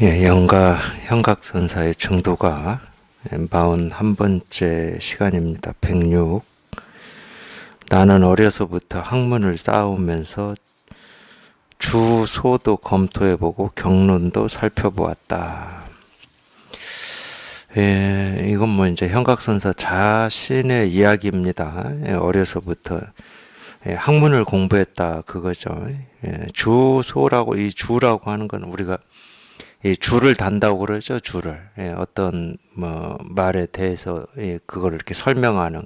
예, 현각선사의 정도가 41번째 시간입니다. 106. 나는 어려서부터 학문을 쌓아오면서 주소도 검토해보고 경론도 살펴보았다. 예, 이건 뭐 이제 현각선사 자신의 이야기입니다. 예, 어려서부터 학문을 공부했다 그거죠. 예, 주소라고, 이 주라고 하는 건 우리가 이 줄을 단다고 그러죠. 줄을. 예, 어떤 뭐 말에 대해서 그걸 이렇게 설명하는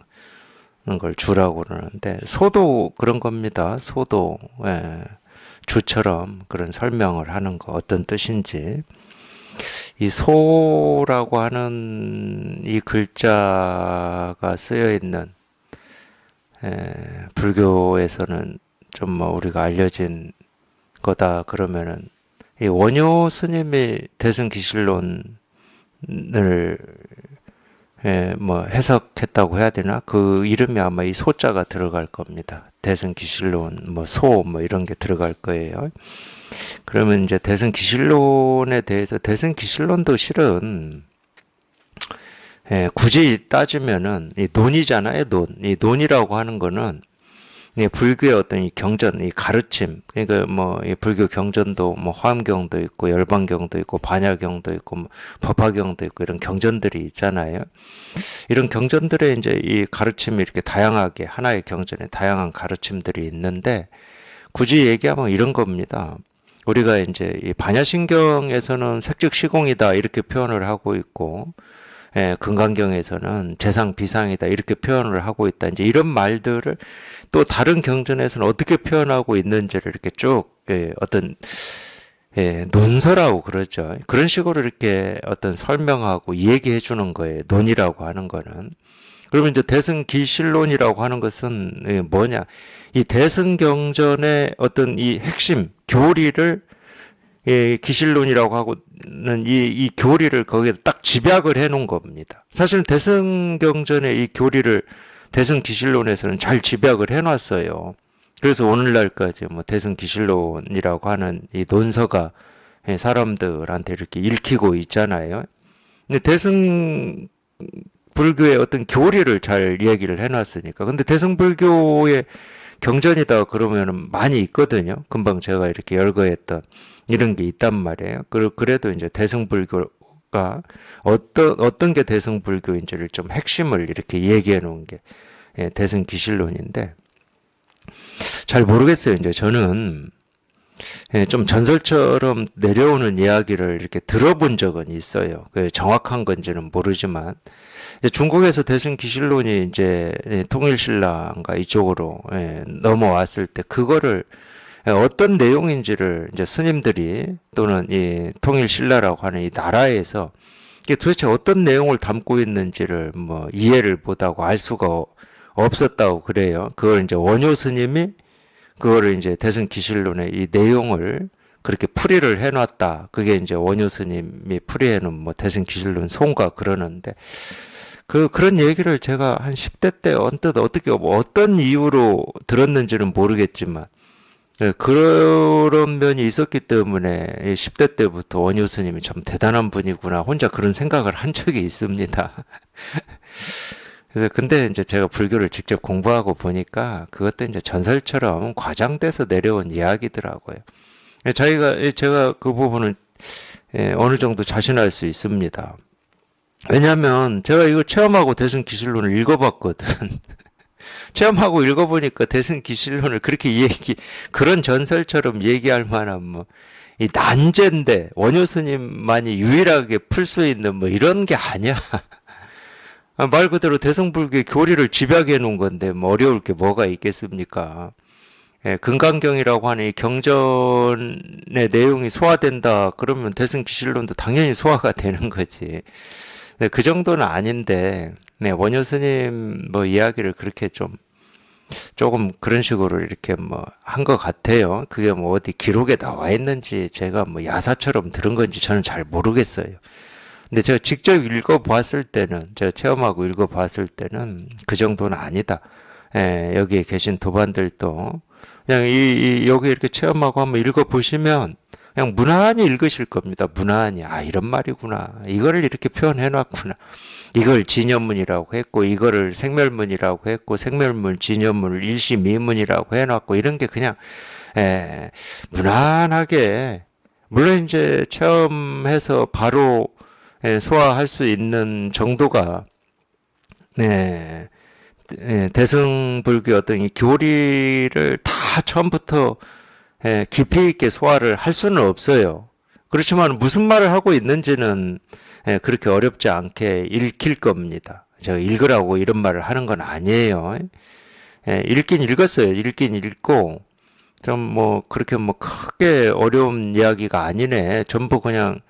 걸 주라고 그러는데, 소도 그런 겁니다. 소도. 예, 주처럼 그런 설명을 하는 거 어떤 뜻인지. 이 소라고 하는 이 글자가 쓰여 있는 불교에서는 좀 뭐 우리가 알려진 거다 그러면은, 이 원효 스님이 대승기실론을 뭐 해석했다고 해야 되나? 그 이름이 아마 이 소자가 들어갈 겁니다. 대승기실론, 뭐 소, 뭐 이런 게 들어갈 거예요. 그러면 이제 대승기실론에 대해서, 대승기실론도 실은 굳이 따지면은 이 논이잖아요. 논. 이 논이라고 하는 거는 불교의 어떤 이 경전, 이 가르침, 그러니까 뭐, 이 불교 경전도 뭐, 화엄경도 있고, 열반경도 있고, 반야경도 있고, 뭐 법화경도 있고, 이런 경전들이 있잖아요. 이런 경전들에 이제 이 가르침이 이렇게 다양하게, 하나의 경전에 다양한 가르침들이 있는데, 굳이 얘기하면 이런 겁니다. 우리가 이제 이 반야신경에서는 색즉시공이다, 이렇게 표현을 하고 있고, 금강경에서는 재상 비상이다 이렇게 표현을 하고 있다. 이제 이런 말들을 또 다른 경전에서는 어떻게 표현하고 있는지를 이렇게 쭉 어떤 논설하고 그러죠. 그런 식으로 이렇게 어떤 설명하고 얘기해 주는 거예요. 논이라고 하는 거는. 그러면 이제 대승기실론이라고 하는 것은 뭐냐? 이 대승경전의 어떤 이 핵심 교리를 기실론이라고 하고는 이 교리를 거기에 딱 집약을 해 놓은 겁니다. 사실 대승경전의 이 교리를 대승기실론에서는 잘 집약을 해 놨어요. 그래서 오늘날까지 뭐 대승기실론이라고 하는 이 논서가 사람들한테 이렇게 읽히고 있잖아요. 근데 대승 불교의 어떤 교리를 잘 얘기를 해 놨으니까. 근데 대승불교의 경전이다 그러면은 많이 있거든요. 금방 제가 이렇게 열거했던 이런 게 있단 말이에요. 그래도 이제 대승불교가 어떤 게 대승불교인지를 좀 핵심을 이렇게 얘기해 놓은 게 대승기실론인데, 잘 모르겠어요. 이제 저는 좀 전설처럼 내려오는 이야기를 이렇게 들어본 적은 있어요. 그 정확한 건지는 모르지만, 이제 중국에서 대승기실론이 이제 통일신라인가 이쪽으로 넘어왔을 때 그거를 어떤 내용인지를 이제 스님들이 또는 이 통일신라라고 하는 이 나라에서 이게 도대체 어떤 내용을 담고 있는지를 뭐 이해를 못하고 알 수가 없었다고 그래요. 그걸 이제 원효 스님이 그거를 이제 대승기실론의 이 내용을 그렇게 풀이를 해놨다. 그게 이제 원효 스님이 풀이해놓은 뭐 대승기실론 송가 그러는데, 그런 얘기를 제가 한 10대 때 언뜻 어떻게 뭐 어떤 이유로 들었는지는 모르겠지만, 그런 면이 있었기 때문에 10대 때부터 원효 스님이 참 대단한 분이구나 혼자 그런 생각을 한 적이 있습니다. 그래서 근데 이제 제가 불교를 직접 공부하고 보니까 그것도 이제 전설처럼 과장돼서 내려온 이야기더라고요. 제가 그 부분은 어느 정도 자신할 수 있습니다. 왜냐하면 제가 이거 체험하고 대승기실론을 읽어봤거든. 체험하고 읽어보니까 대승기실론을 그렇게 그런 전설처럼 얘기할 만한 뭐, 이 난제인데, 원효 스님만이 유일하게 풀 수 있는 뭐 이런 게 아니야. 말 그대로 대승불교의 교리를 집약해 놓은 건데, 뭐 어려울 게 뭐가 있겠습니까? 금강경이라고 하는 이 경전의 내용이 소화된다, 그러면 대승기실론도 당연히 소화가 되는 거지. 그 정도는 아닌데, 원효 스님 뭐 이야기를 그렇게 조금 그런 식으로 이렇게 뭐 한 것 같아요. 그게 뭐 어디 기록에 나와 있는지 제가 뭐 야사처럼 들은 건지 저는 잘 모르겠어요. 근데 제가 직접 읽어봤을 때는, 제가 체험하고 읽어봤을 때는 그 정도는 아니다. 여기에 계신 도반들도 그냥 여기 이렇게 체험하고 한번 읽어보시면 그냥 무난히 읽으실 겁니다. 무난히. 아, 이런 말이구나. 이거를 이렇게 표현해 놨구나. 이걸 진여문이라고 했고, 이거를 생멸문이라고 했고, 생멸문, 진여문을 일시미문이라고 해놨고, 이런 게 그냥, 무난하게, 물론 이제 체험해서 바로 소화할 수 있는 정도가, 대승불교 어떤 이 교리를 다 처음부터 깊이 있게 소화를 할 수는 없어요. 그렇지만 무슨 말을 하고 있는지는 그렇게 어렵지 않게 읽힐 겁니다. 제가 읽으라고 이런 말을 하는 건 아니에요. 읽긴 읽었어요. 읽긴 읽고 좀 뭐 그렇게 뭐 크게 어려운 이야기가 아니네. 전부 그냥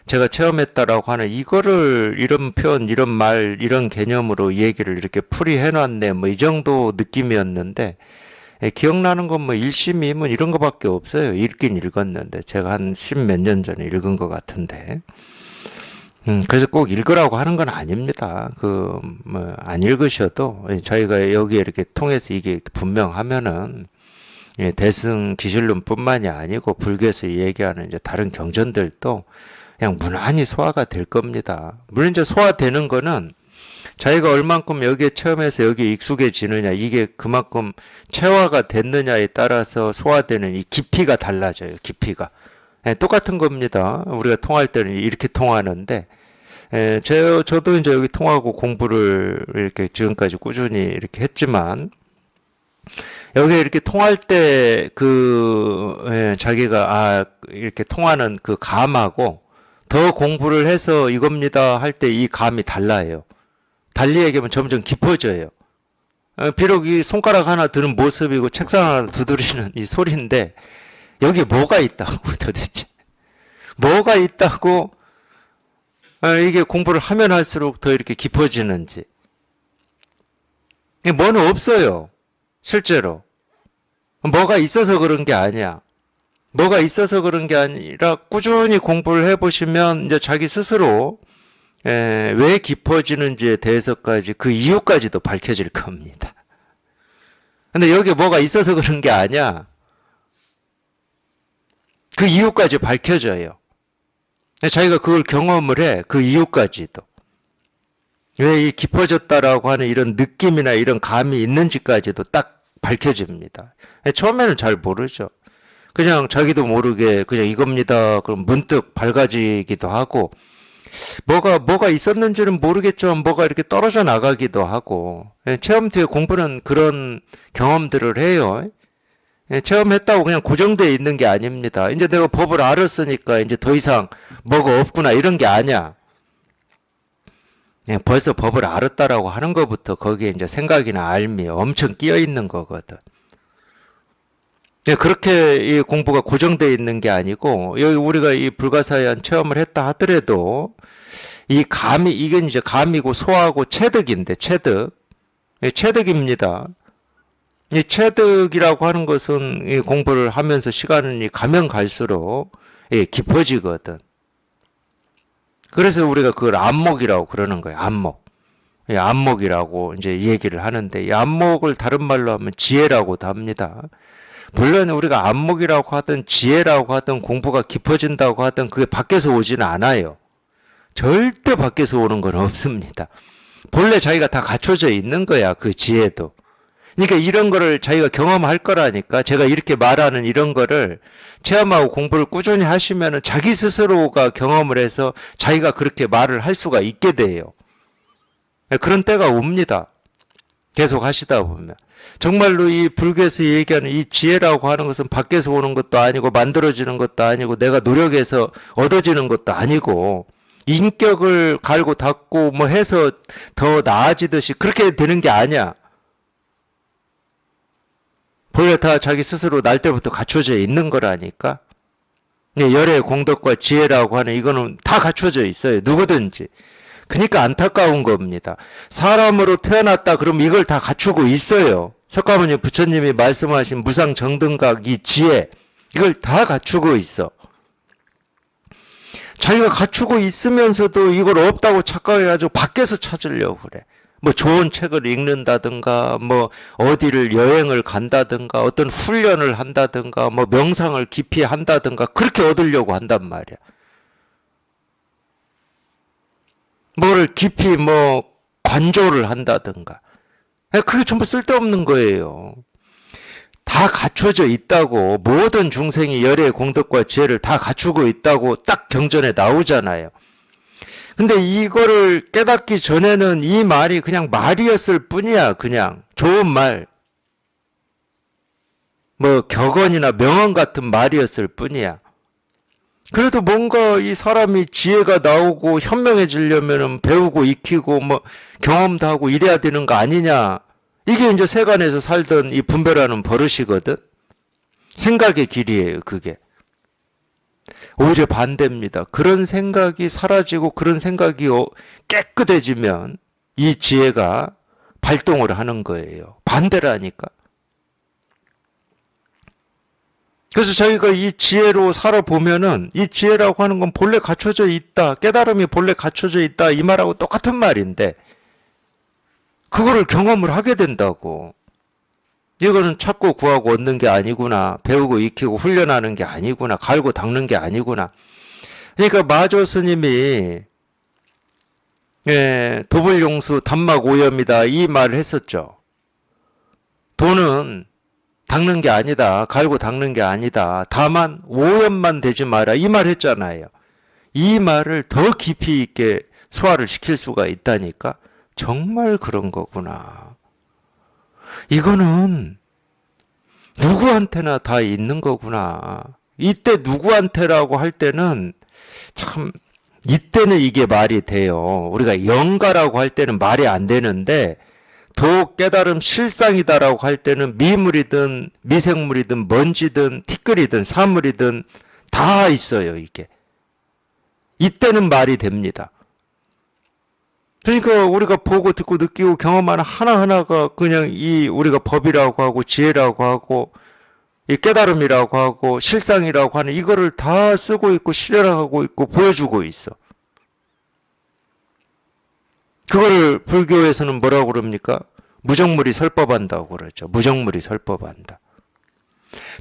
제가 체험했다라고 하는 이거를 이런 표현, 이런 말, 이런 개념으로 얘기를 이렇게 풀이해 놨네. 뭐 이 정도 느낌이었는데 기억나는 건 뭐 일시미문 이런 거밖에 없어요. 읽긴 읽었는데 제가 한 10몇 년 전에 읽은 것 같은데. 그래서 꼭 읽으라고 하는 건 아닙니다. 뭐 안 읽으셔도 저희가 여기에 이렇게 통해서 이게 분명하면은 대승 기실론뿐만이 아니고 불교에서 얘기하는 이제 다른 경전들도 그냥 무난히 소화가 될 겁니다. 물론 이제 소화되는 거는 자기가 얼만큼 여기에 체험해서 여기에 익숙해지느냐, 이게 그만큼 체화가 됐느냐에 따라서 소화되는 이 깊이가 달라져요. 깊이가. 똑같은 겁니다. 우리가 통할 때는 이렇게 통하는데, 저도 이제 여기 통하고 공부를 이렇게 지금까지 꾸준히 이렇게 했지만, 여기 이렇게 통할 때 자기가 이렇게 통하는 그 감하고 더 공부를 해서 이겁니다 할 때 이 감이 달라요. 달리 얘기하면 점점 깊어져요. 비록 이 손가락 하나 드는 모습이고 책상 하나 두드리는 이 소리인데 여기 뭐가 있다고 도대체. 뭐가 있다고 이게 공부를 하면 할수록 더 이렇게 깊어지는지. 뭐는 없어요. 실제로. 뭐가 있어서 그런 게 아니야. 뭐가 있어서 그런 게 아니라 꾸준히 공부를 해보시면 이제 자기 스스로 왜 깊어지는지에 대해서까지 그 이유까지도 밝혀질 겁니다. 근데 여기 뭐가 있어서 그런 게 아니야. 그 이유까지 밝혀져요. 자기가 그걸 경험을 해. 그 이유까지도. 왜 이 깊어졌다라고 하는 이런 느낌이나 이런 감이 있는지까지도 딱 밝혀집니다. 처음에는 잘 모르죠. 그냥 자기도 모르게 그냥 이겁니다. 그럼 문득 밝아지기도 하고 뭐가 있었는지는 모르겠지만 뭐가 이렇게 떨어져 나가기도 하고 체험 뒤에 공부는 그런 경험들을 해요. 체험했다고 그냥 고정되어 있는 게 아닙니다. 이제 내가 법을 알았으니까 이제 더 이상 뭐가 없구나 이런 게 아니야. 벌써 법을 알았다라고 하는 것부터 거기에 이제 생각이나 알미 엄청 끼어 있는 거거든. 그렇게 이 공부가 고정되어 있는 게 아니고 여기 우리가 이 불가사의한 체험을 했다 하더라도 이 감이 이건 이제 감이고 소하고 체득인데 체득입니다. 이 체득이라고 하는 것은 이 공부를 하면서 시간이 가면 갈수록 깊어지거든. 그래서 우리가 그걸 안목이라고 그러는 거예요. 안목. 안목이라고 이제 얘기를 하는데 이 안목을 다른 말로 하면 지혜라고도 합니다. 물론 우리가 안목이라고 하든 지혜라고 하든 공부가 깊어진다고 하든 그게 밖에서 오지는 않아요. 절대 밖에서 오는 건 없습니다. 본래 자기가 다 갖춰져 있는 거야. 그 지혜도. 그러니까 이런 거를 자기가 경험할 거라니까 제가 이렇게 말하는 이런 거를 체험하고 공부를 꾸준히 하시면은 자기 스스로가 경험을 해서 자기가 그렇게 말을 할 수가 있게 돼요. 그런 때가 옵니다. 계속 하시다 보면. 정말로 이 불교에서 얘기하는 이 지혜라고 하는 것은 밖에서 오는 것도 아니고 만들어지는 것도 아니고 내가 노력해서 얻어지는 것도 아니고 인격을 갈고 닦고 뭐 해서 더 나아지듯이 그렇게 되는 게 아니야. 본래 다 자기 스스로 날 때부터 갖춰져 있는 거라니까. 열의 공덕과 지혜라고 하는 이거는 다 갖춰져 있어요. 누구든지. 그러니까 안타까운 겁니다. 사람으로 태어났다 그러면 이걸 다 갖추고 있어요. 석가모니 부처님이 말씀하신 무상정등각 이 지혜 이걸 다 갖추고 있어. 자기가 갖추고 있으면서도 이걸 없다고 착각해가지고 밖에서 찾으려고 그래. 뭐 좋은 책을 읽는다든가, 뭐 어디를 여행을 간다든가, 어떤 훈련을 한다든가, 뭐 명상을 깊이 한다든가, 그렇게 얻으려고 한단 말이야. 뭐를 깊이 뭐 관조를 한다든가. 그게 전부 쓸데없는 거예요. 다 갖춰져 있다고, 모든 중생이 열의 공덕과 지혜를 다 갖추고 있다고 딱 경전에 나오잖아요. 근데 이거를 깨닫기 전에는 이 말이 그냥 말이었을 뿐이야. 그냥 좋은 말, 뭐 격언이나 명언 같은 말이었을 뿐이야. 그래도 뭔가 이 사람이 지혜가 나오고 현명해지려면 배우고 익히고 뭐 경험도 하고 이래야 되는 거 아니냐. 이게 이제 세간에서 살던 이 분별하는 버릇이거든. 생각의 길이에요, 그게. 오히려 반대입니다. 그런 생각이 사라지고 그런 생각이 깨끗해지면 이 지혜가 발동을 하는 거예요. 반대라니까. 그래서 저희가 이 지혜로 살아보면은 이 지혜라고 하는 건 본래 갖춰져 있다. 깨달음이 본래 갖춰져 있다. 이 말하고 똑같은 말인데 그거를 경험을 하게 된다고. 이거는 찾고 구하고 얻는 게 아니구나. 배우고 익히고 훈련하는 게 아니구나. 갈고 닦는 게 아니구나. 그러니까 마조 스님이 도불용수 단막오염이다 이 말을 했었죠. 도는 닦는 게 아니다. 갈고 닦는 게 아니다. 다만 오염만 되지 마라. 이 말 했잖아요. 이 말을 더 깊이 있게 소화를 시킬 수가 있다니까. 정말 그런 거구나. 이거는 누구한테나 다 있는 거구나. 이때 누구한테라고 할 때는 참 이때는 이게 말이 돼요. 우리가 영가라고 할 때는 말이 안 되는데 도 깨달음 실상이다라고 할 때는 미물이든 미생물이든 먼지든 티끌이든 사물이든 다 있어요, 이게. 이때는 말이 됩니다. 그러니까 우리가 보고 듣고 느끼고 경험하는 하나하나가 그냥 이 우리가 법이라고 하고 지혜라고 하고 이 깨달음이라고 하고 실상이라고 하는 이거를 다 쓰고 있고 실현하고 있고 보여주고 있어. 그거를 불교에서는 뭐라고 그럽니까? 무정물이 설법한다고 그러죠. 무정물이 설법한다.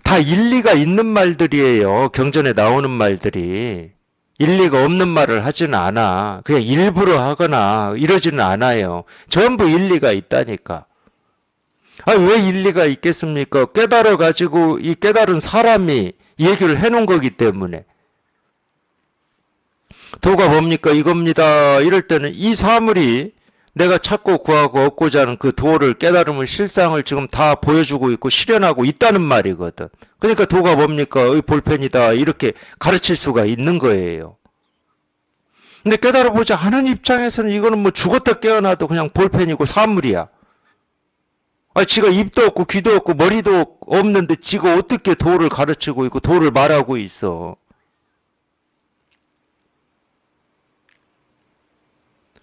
다 일리가 있는 말들이에요. 경전에 나오는 말들이. 일리가 없는 말을 하지는 않아. 그냥 일부러 하거나 이러지는 않아요. 전부 일리가 있다니까. 왜 일리가 있겠습니까? 깨달아가지고 이 깨달은 사람이 얘기를 해놓은 거기 때문에. 도가 뭡니까? 이겁니다. 이럴 때는 이 사물이 내가 찾고 구하고 얻고자 하는 그 도를 깨달음을 실상을 지금 다 보여주고 있고 실현하고 있다는 말이거든. 그러니까 도가 뭡니까? 볼펜이다. 이렇게 가르칠 수가 있는 거예요. 근데 깨달아보지 않은 입장에서는 이거는 뭐 죽었다 깨어나도 그냥 볼펜이고 사물이야. 지가 입도 없고 귀도 없고 머리도 없는데 지가 어떻게 도를 가르치고 있고 도를 말하고 있어.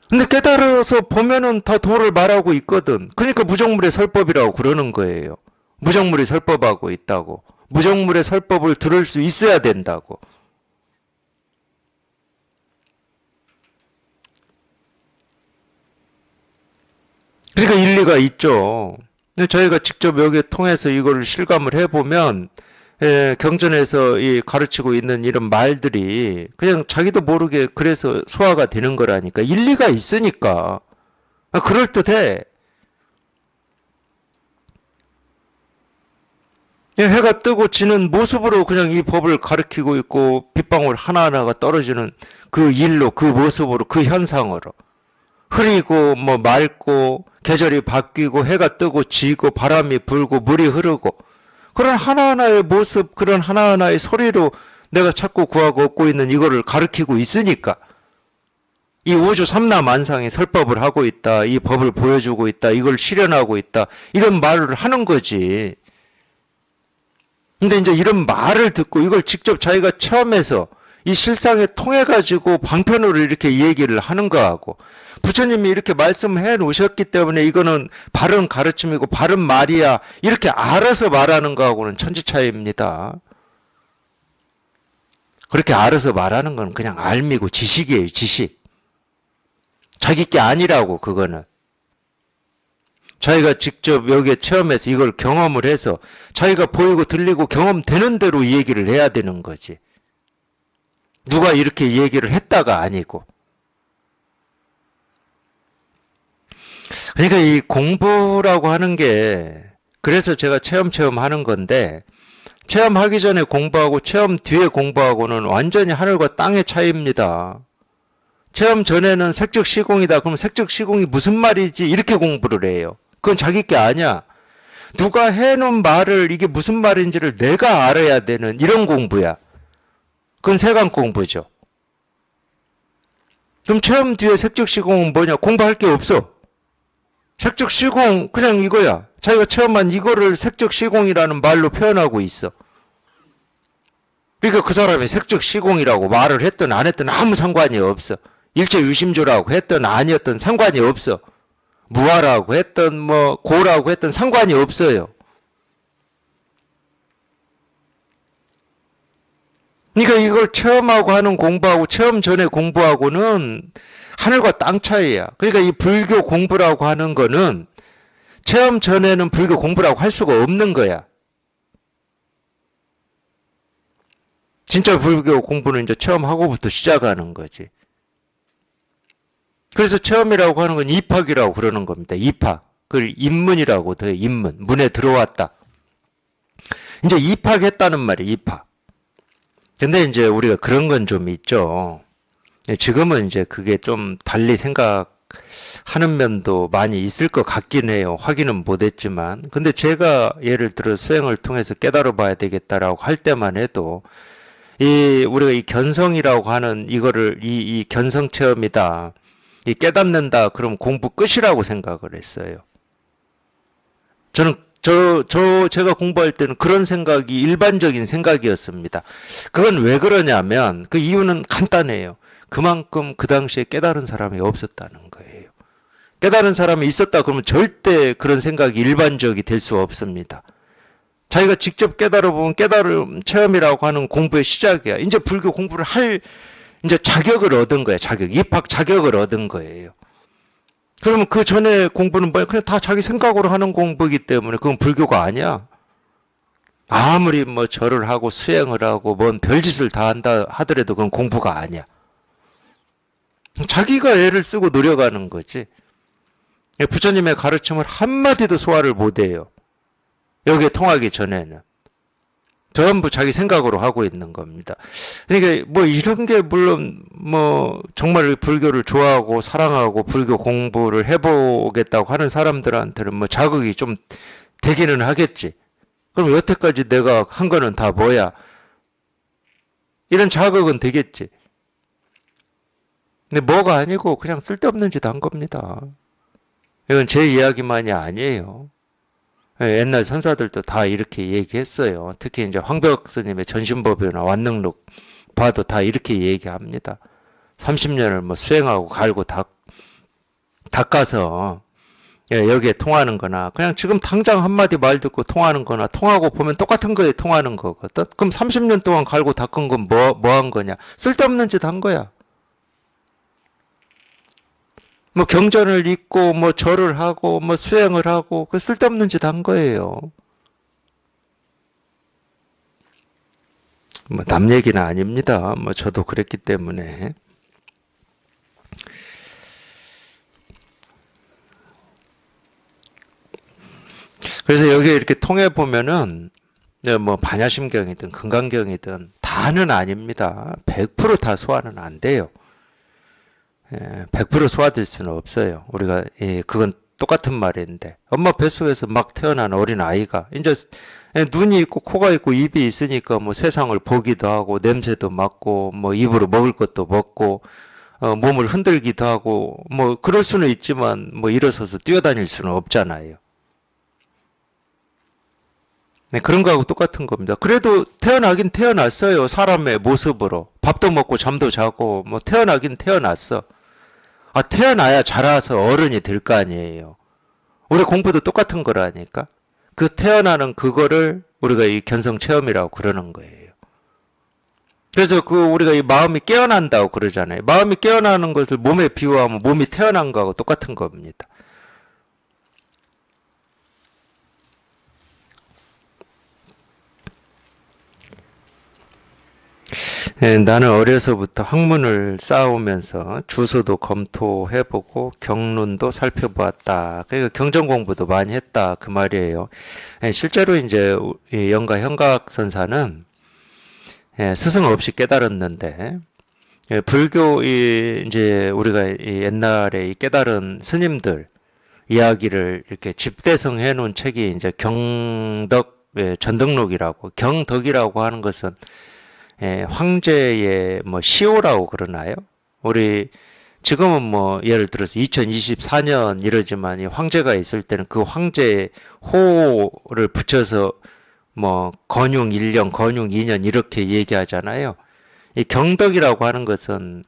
근데 깨달아서 보면은 다 도를 말하고 있거든. 그러니까 무정물의 설법이라고 그러는 거예요. 무정물이 설법하고 있다고. 무정물의 설법을 들을 수 있어야 된다고. 그러니까 일리가 있죠. 근데 저희가 직접 여기 통해서 이거를 실감을 해보면 경전에서 이 가르치고 있는 이런 말들이 그냥 자기도 모르게 그래서 소화가 되는 거라니까. 일리가 있으니까. 그럴듯해. 해가 뜨고 지는 모습으로 그냥 이 법을 가르치고 있고 빗방울 하나하나가 떨어지는 그 일로, 그 모습으로, 그 현상으로. 흐리고 뭐 맑고 계절이 바뀌고 해가 뜨고 지고 바람이 불고 물이 흐르고 그런 하나하나의 모습, 그런 하나하나의 소리로 내가 찾고 구하고 얻고 있는 이거를 가르치고 있으니까 이 우주 삼라만상이 설법을 하고 있다. 이 법을 보여주고 있다. 이걸 실현하고 있다. 이런 말을 하는 거지. 근데 이제 이런 말을 듣고 이걸 직접 자기가 체험해서 이 실상에 통해 가지고 방편으로 이렇게 얘기를 하는 거하고 부처님이 이렇게 말씀해 놓으셨기 때문에 이거는 바른 가르침이고 바른 말이야 이렇게 알아서 말하는 거하고는 천지 차이입니다. 그렇게 알아서 말하는 건 그냥 알미고 지식이에요. 지식. 자기 게 아니라고 그거는. 자기가 직접 여기에 체험해서 이걸 경험을 해서 자기가 보이고 들리고 경험되는 대로 이 얘기를 해야 되는 거지. 누가 이렇게 얘기를 했다가 아니고. 그러니까 이 공부라고 하는 게 그래서 제가 체험 하는 건데 체험하기 전에 공부하고 체험 뒤에 공부하고는 완전히 하늘과 땅의 차이입니다. 체험 전에는 색즉 시공이다. 그럼 색즉 시공이 무슨 말이지? 이렇게 공부를 해요. 그건 자기 게 아니야. 누가 해놓은 말을 이게 무슨 말인지를 내가 알아야 되는 이런 공부야. 그건 세간 공부죠. 그럼 체험 뒤에 색즉 시공은 뭐냐? 공부할 게 없어. 색즉 시공 그냥 이거야. 자기가 체험한 이거를 색즉 시공이라는 말로 표현하고 있어. 그러니까 그 사람이 색즉 시공이라고 말을 했든 안 했든 아무 상관이 없어. 일체 유심조라고 했든 아니었든 상관이 없어. 무아라고 했든 뭐 고라고 했든 상관이 없어요. 그러니까 이걸 체험하고 하는 공부하고 체험 전에 공부하고는 하늘과 땅 차이야. 그러니까 이 불교 공부라고 하는 거는 체험 전에는 불교 공부라고 할 수가 없는 거야. 진짜 불교 공부는 이제 체험하고부터 시작하는 거지. 그래서 체험이라고 하는 건 입학이라고 그러는 겁니다. 입학. 그걸 입문이라고 더 입문. 문에 들어왔다. 이제 입학했다는 말이에요. 입학. 근데 이제 우리가 그런 건 좀 있죠. 지금은 이제 그게 좀 달리 생각하는 면도 많이 있을 것 같긴 해요. 확인은 못했지만. 근데 제가 예를 들어 수행을 통해서 깨달아 봐야 되겠다라고 할 때만 해도 우리가 이 견성이라고 하는 이거를 이 견성 체험이다. 이 깨닫는다. 그럼 공부 끝이라고 생각을 했어요. 저는 제가 공부할 때는 그런 생각이 일반적인 생각이었습니다. 그건 왜 그러냐면 그 이유는 간단해요. 그만큼 그 당시에 깨달은 사람이 없었다는 거예요. 깨달은 사람이 있었다 그러면 절대 그런 생각이 일반적이 될 수 없습니다. 자기가 직접 깨달아 보면 깨달음 체험이라고 하는 공부의 시작이야. 이제 불교 공부를 할 이제 자격을 얻은 거야. 입학 자격을 얻은 거예요. 그러면 그 전에 공부는 뭐야? 그냥 다 자기 생각으로 하는 공부이기 때문에 그건 불교가 아니야. 아무리 뭐 절을 하고 수행을 하고 뭔 별짓을 다 한다 하더라도 그건 공부가 아니야. 자기가 애를 쓰고 노력하는 거지. 부처님의 가르침을 한마디도 소화를 못해요. 여기에 통하기 전에는. 전부 자기 생각으로 하고 있는 겁니다. 그러니까 뭐 이런 게 물론 뭐 정말 불교를 좋아하고 사랑하고 불교 공부를 해보겠다고 하는 사람들한테는 뭐 자극이 좀 되기는 하겠지. 그럼 여태까지 내가 한 거는 다 뭐야? 이런 자극은 되겠지. 근데 뭐가 아니고 그냥 쓸데없는 짓 한 겁니다. 이건 제 이야기만이 아니에요. 옛날 선사들도 다 이렇게 얘기했어요. 특히 이제 황벽 스님의 전신법이나 완능록 봐도 다 이렇게 얘기합니다. 30년을 뭐 수행하고 갈고 닦아서 여기에 통하는 거나 그냥 지금 당장 한마디 말 듣고 통하는 거나 통하고 보면 똑같은 거에 통하는 거거든. 그럼 30년 동안 갈고 닦은 건 뭐 한 거냐? 쓸데없는 짓 한 거야. 뭐 경전을 읽고 뭐 절을 하고 뭐 수행을 하고 그 쓸데없는 짓 한 거예요. 뭐 남 얘기는 아닙니다. 뭐 저도 그랬기 때문에. 그래서 여기 이렇게 통해 보면은 뭐 반야심경이든 금강경이든 다는 아닙니다. 100% 다 소화는 안 돼요. 100% 소화될 수는 없어요. 우리가 그건 똑같은 말인데 엄마 뱃속에서 막 태어난 어린 아이가 이제 눈이 있고 코가 있고 입이 있으니까 뭐 세상을 보기도 하고 냄새도 맡고 뭐 입으로 먹을 것도 먹고 몸을 흔들기도 하고 뭐 그럴 수는 있지만 뭐 일어서서 뛰어다닐 수는 없잖아요. 네, 그런 거하고 똑같은 겁니다. 그래도 태어나긴 태어났어요. 사람의 모습으로. 밥도 먹고 잠도 자고 뭐 태어나긴 태어났어. 태어나야 자라서 어른이 될 거 아니에요. 우리 공부도 똑같은 거라니까. 그 태어나는 그거를 우리가 이 견성 체험이라고 그러는 거예요. 그래서 우리가 이 마음이 깨어난다고 그러잖아요. 마음이 깨어나는 것을 몸에 비유하면 몸이 태어난 거하고 똑같은 겁니다. 나는 어려서부터 학문을 쌓아오면서 주소도 검토해보고 경론도 살펴보았다. 그러니까 경전 공부도 많이 했다 그 말이에요. 실제로 이제 이 영가 현각선사는 스승 없이 깨달았는데 불교 이제 우리가 이 옛날에 이 깨달은 스님들 이야기를 이렇게 집대성해 놓은 책이 이제 경덕 전덕록이라고 경덕이라고 하는 것은 황제의 뭐 시호라고 그러나요? 우리 지금은 뭐 예를 들어서 2024년 이러지만 이 황제가 있을 때는 그 황제의 호를 붙여서 뭐 건융 1년, 건융 2년 이렇게 얘기하잖아요. 이 경덕이라고 하는 것은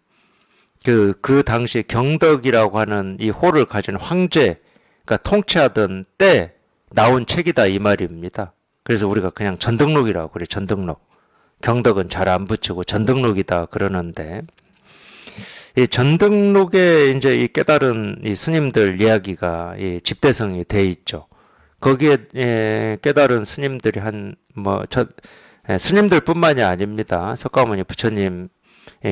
그 당시에 경덕이라고 하는 이 호를 가진 황제가 통치하던 때 나온 책이다 이 말입니다. 그래서 우리가 그냥 전덕록이라고 그래, 전덕록. 경덕은 잘 안 붙이고 전덕록이다 그러는데, 이 전덕록에 이제 이 깨달은 이 스님들 이야기가 이 집대성이 돼 있죠. 거기에 깨달은 스님들이 스님들뿐만이 아닙니다. 석가모니 부처님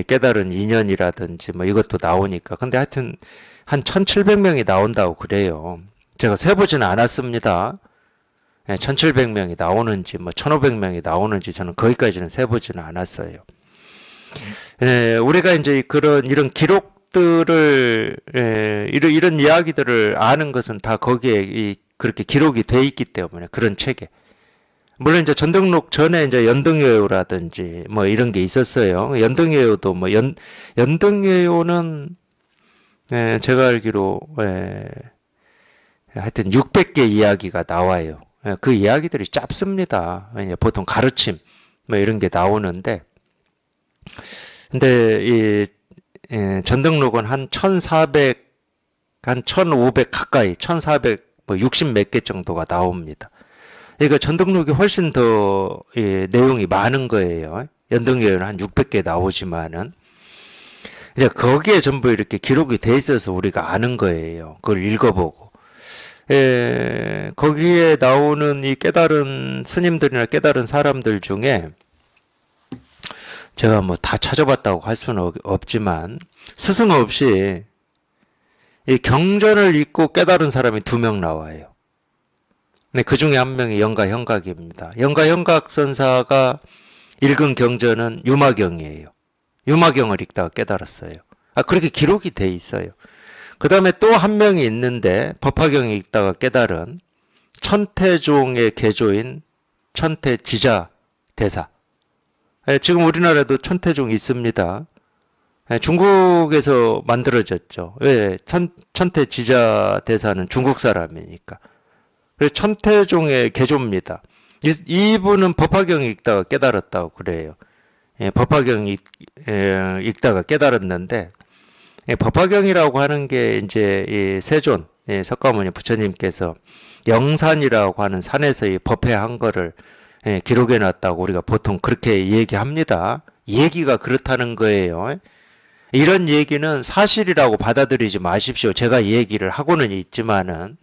깨달은 인연이라든지 뭐 이것도 나오니까. 근데 하여튼 한 1700명이 나온다고 그래요. 제가 세보지는 않았습니다. 1700명이 나오는지 뭐 1500명이 나오는지 저는 거기까지는 세보지는 않았어요. 우리가 이제 이런 기록들을 이런 이야기들을 아는 것은 다 거기에 그렇게 기록이 돼 있기 때문에 그런 책에. 물론 이제 전등록 전에 이제 연등회요라든지 뭐 이런 게 있었어요. 연등회요도 뭐 연등회요는 제가 알기로 하여튼 600개 이야기가 나와요. 그 이야기들이 짧습니다. 보통 가르침 뭐 이런 게 나오는데, 근데 이 전등록은 한 1400, 한 1500 가까이 1460 몇 개 정도가 나옵니다. 그러니까 전등록이 훨씬 더 내용이 많은 거예요. 연등회는 한 600개 나오지만은 이제 거기에 전부 이렇게 기록이 돼 있어서 우리가 아는 거예요. 그걸 읽어보고. 거기에 나오는 이 깨달은 스님들이나 깨달은 사람들 중에 제가 뭐 다 찾아봤다고 할 수는 없지만 스승 없이 이 경전을 읽고 깨달은 사람이 2명 나와요. 네, 그 중에 한 명이 영가 현각입니다. 영가 현각 선사가 읽은 경전은 유마경이에요. 유마경을 읽다가 깨달았어요. 그렇게 기록이 돼 있어요. 그 다음에 또 한 명이 있는데 법화경을 읽다가 깨달은 천태종의 개조인 천태지자 대사. 지금 우리나라에도 천태종 있습니다. 중국에서 만들어졌죠. 왜? 천태지자 대사는 중국 사람이니까. 그래서 천태종의 개조입니다. 이분은 법화경 읽다가 깨달았다고 그래요. 법화경 읽다가 깨달았는데, 법화경이라고 하는 게 이제 이 세존, 석가모니 부처님께서 영산이라고 하는 산에서 이 법회한 거를 기록해 놨다고 우리가 보통 그렇게 얘기합니다. 얘기가 그렇다는 거예요. 이런 얘기는 사실이라고 받아들이지 마십시오. 제가 얘기를 하고는 있지만은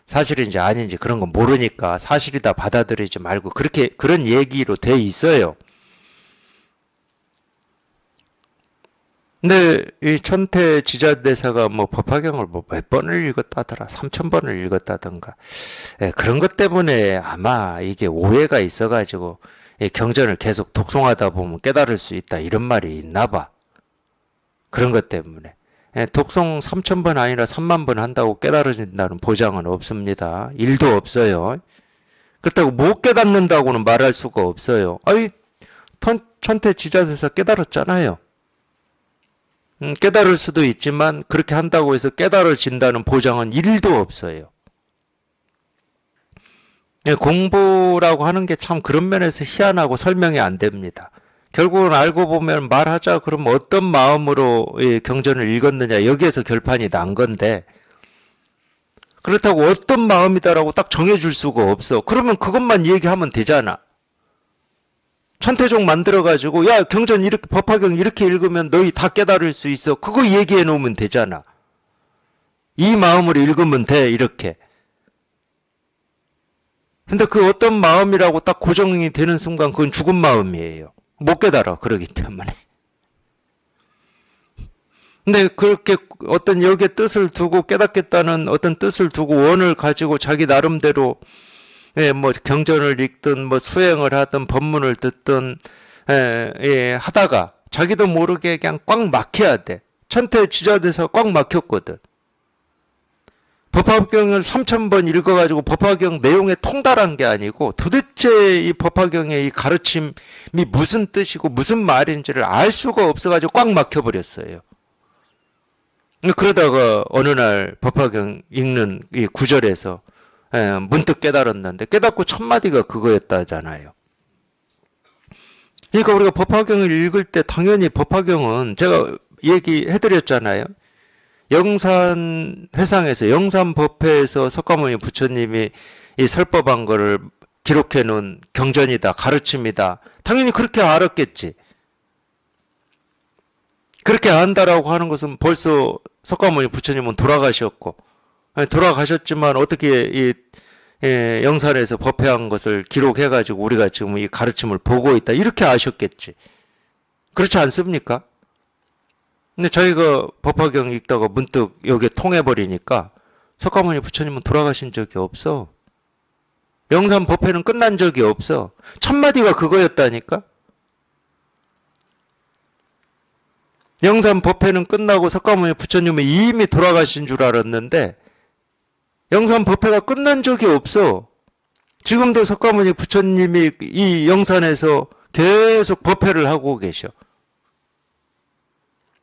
사실인지 아닌지 그런 건 모르니까 사실이다 받아들이지 말고 그런 얘기로 돼 있어요. 근데 이 천태 지자대사가 뭐 법화경을 뭐 몇 번을 읽었다더라, 3000번을 읽었다던가, 그런 것 때문에 아마 이게 오해가 있어가지고 경전을 계속 독송하다 보면 깨달을 수 있다 이런 말이 있나 봐. 그런 것 때문에. 독송 3000번 아니라 3만 번 한다고 깨달아진다는 보장은 없습니다. 일도 없어요. 그렇다고 못 깨닫는다고는 말할 수가 없어요. 천태 지자대사 깨달았잖아요. 깨달을 수도 있지만 그렇게 한다고 해서 깨달아진다는 보장은 1도 없어요. 공부라고 하는 게 참 그런 면에서 희한하고 설명이 안 됩니다. 결국은 알고 보면 말하자 그러면 어떤 마음으로 경전을 읽었느냐 여기에서 결판이 난 건데, 그렇다고 어떤 마음이다라고 딱 정해줄 수가 없어. 그러면 그것만 얘기하면 되잖아. 천태종 만들어가지고 야 경전 이렇게 법화경 이렇게 읽으면 너희 다 깨달을 수 있어. 그거 얘기해 놓으면 되잖아. 이 마음으로 읽으면 돼 이렇게. 근데 그 어떤 마음이라고 딱 고정이 되는 순간 그건 죽은 마음이에요. 못 깨달아, 그러기 때문에. 근데 그렇게 어떤 여기에 뜻을 두고 깨닫겠다는 어떤 뜻을 두고 원을 가지고 자기 나름대로 뭐 경전을 읽든 뭐 수행을 하든 법문을 듣든 하다가 자기도 모르게 그냥 꽉 막혀야 돼. 천태지자돼서 꽉 막혔거든. 법화경을 3,000번 읽어가지고 법화경 내용에 통달한 게 아니고 도대체 이 법화경의 이 가르침이 무슨 뜻이고 무슨 말인지를 알 수가 없어가지고 꽉 막혀버렸어요. 그러다가 어느 날 법화경 읽는 이 구절에서 문득 깨달았는데 깨닫고 첫 마디가 그거였다잖아요. 그러니까 우리가 법화경을 읽을 때 당연히 법화경은 제가 얘기해드렸잖아요. 영산 회상에서 영산법회에서 석가모니 부처님이 이 설법한 거를 기록해 놓은 경전이다, 가르침이다. 당연히 그렇게 알았겠지. 그렇게 안다라고 하는 것은 벌써 석가모니 부처님은 돌아가셨고, 돌아가셨지만 어떻게 이 영산에서 법회한 것을 기록해가지고 우리가 지금 이 가르침을 보고 있다. 이렇게 아셨겠지. 그렇지 않습니까? 근데 저희가 법화경 읽다가 문득 여기에 통해버리니까 석가모니 부처님은 돌아가신 적이 없어. 영산 법회는 끝난 적이 없어. 첫 마디가 그거였다니까? 영산 법회는 끝나고 석가모니 부처님은 이미 돌아가신 줄 알았는데 영산 법회가 끝난 적이 없어. 지금도 석가모니 부처님이 이 영산에서 계속 법회를 하고 계셔.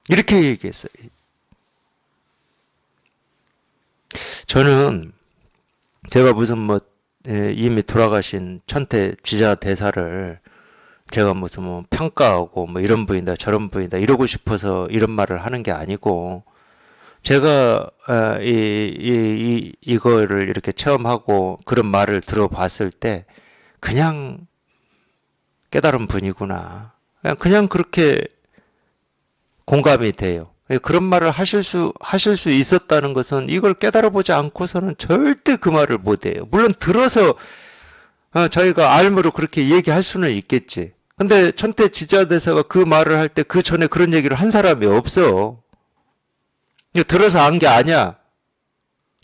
이렇게 얘기했어요. 저는 제가 무슨 뭐 이미 돌아가신 천태 지자 대사를 제가 무슨 뭐 평가하고 뭐 이런 분이다 저런 분이다 이러고 싶어서 이런 말을 하는 게 아니고 제가 이거를 이렇게 체험하고 그런 말을 들어봤을 때 그냥 깨달은 분이구나. 그냥 그렇게 공감이 돼요. 그런 말을 하실 수 있었다는 것은 이걸 깨달아 보지 않고서는 절대 그 말을 못 해요. 물론 들어서 저희가 알므로 그렇게 얘기할 수는 있겠지. 근데 천태 지자대사가 그 말을 할 때 그 전에 그런 얘기를 한 사람이 없어. 들어서 안 게 아니야.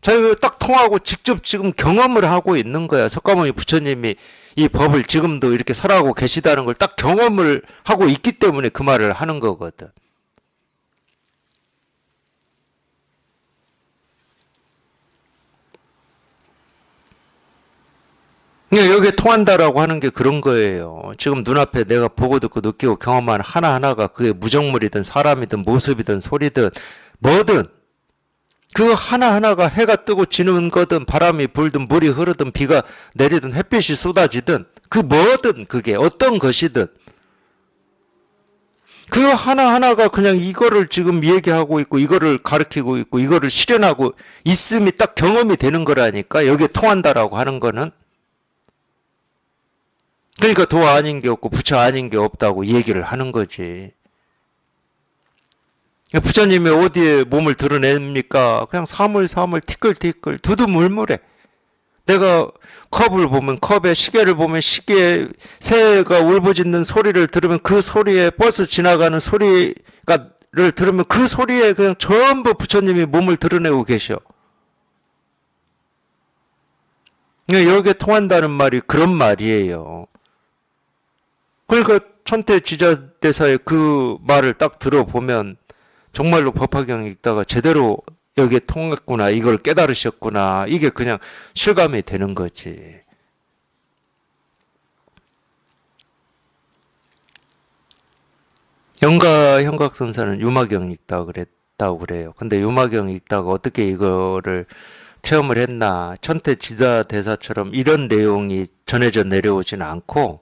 저희가 딱 통하고 직접 지금 경험을 하고 있는 거야. 석가모니 부처님이 이 법을 지금도 이렇게 설하고 계시다는 걸 딱 경험을 하고 있기 때문에 그 말을 하는 거거든. 여기에 통한다라고 하는 게 그런 거예요. 지금 눈앞에 내가 보고 듣고 느끼고 경험한 하나하나가 그게 무정물이든 사람이든 모습이든 소리든 뭐든 그 하나하나가 해가 뜨고 지는 거든 바람이 불든 물이 흐르든 비가 내리든 햇빛이 쏟아지든 그 뭐든 그게 어떤 것이든 그 하나하나가 그냥 이거를 지금 얘기하고 있고 이거를 가르치고 있고 이거를 실현하고 있음이 딱 경험이 되는 거라니까. 여기에 통한다라고 하는 거는 그러니까 도 아닌 게 없고 부처 아닌 게 없다고 얘기를 하는 거지. 부처님이 어디에 몸을 드러냅니까? 그냥 사물사물 티끌티끌 두두물물해. 내가 컵을 보면 컵에 시계를 보면 시계에 새가 울부짖는 소리를 들으면 그 소리에 버스 지나가는 소리를 들으면 그 소리에 그냥 전부 부처님이 몸을 드러내고 계셔. 여기에 통한다는 말이 그런 말이에요. 그러니까 천태 지자대사의 그 말을 딱 들어보면 정말로 법화경 읽다가 제대로 여기에 통했구나, 이걸 깨달으셨구나, 이게 그냥 실감이 되는 거지. 현각선사는 유마경 읽다고 그래요. 근데 유마경 읽다가 어떻게 이거를 체험을 했나? 천태 지자대사처럼 이런 내용이 전해져 내려오지는 않고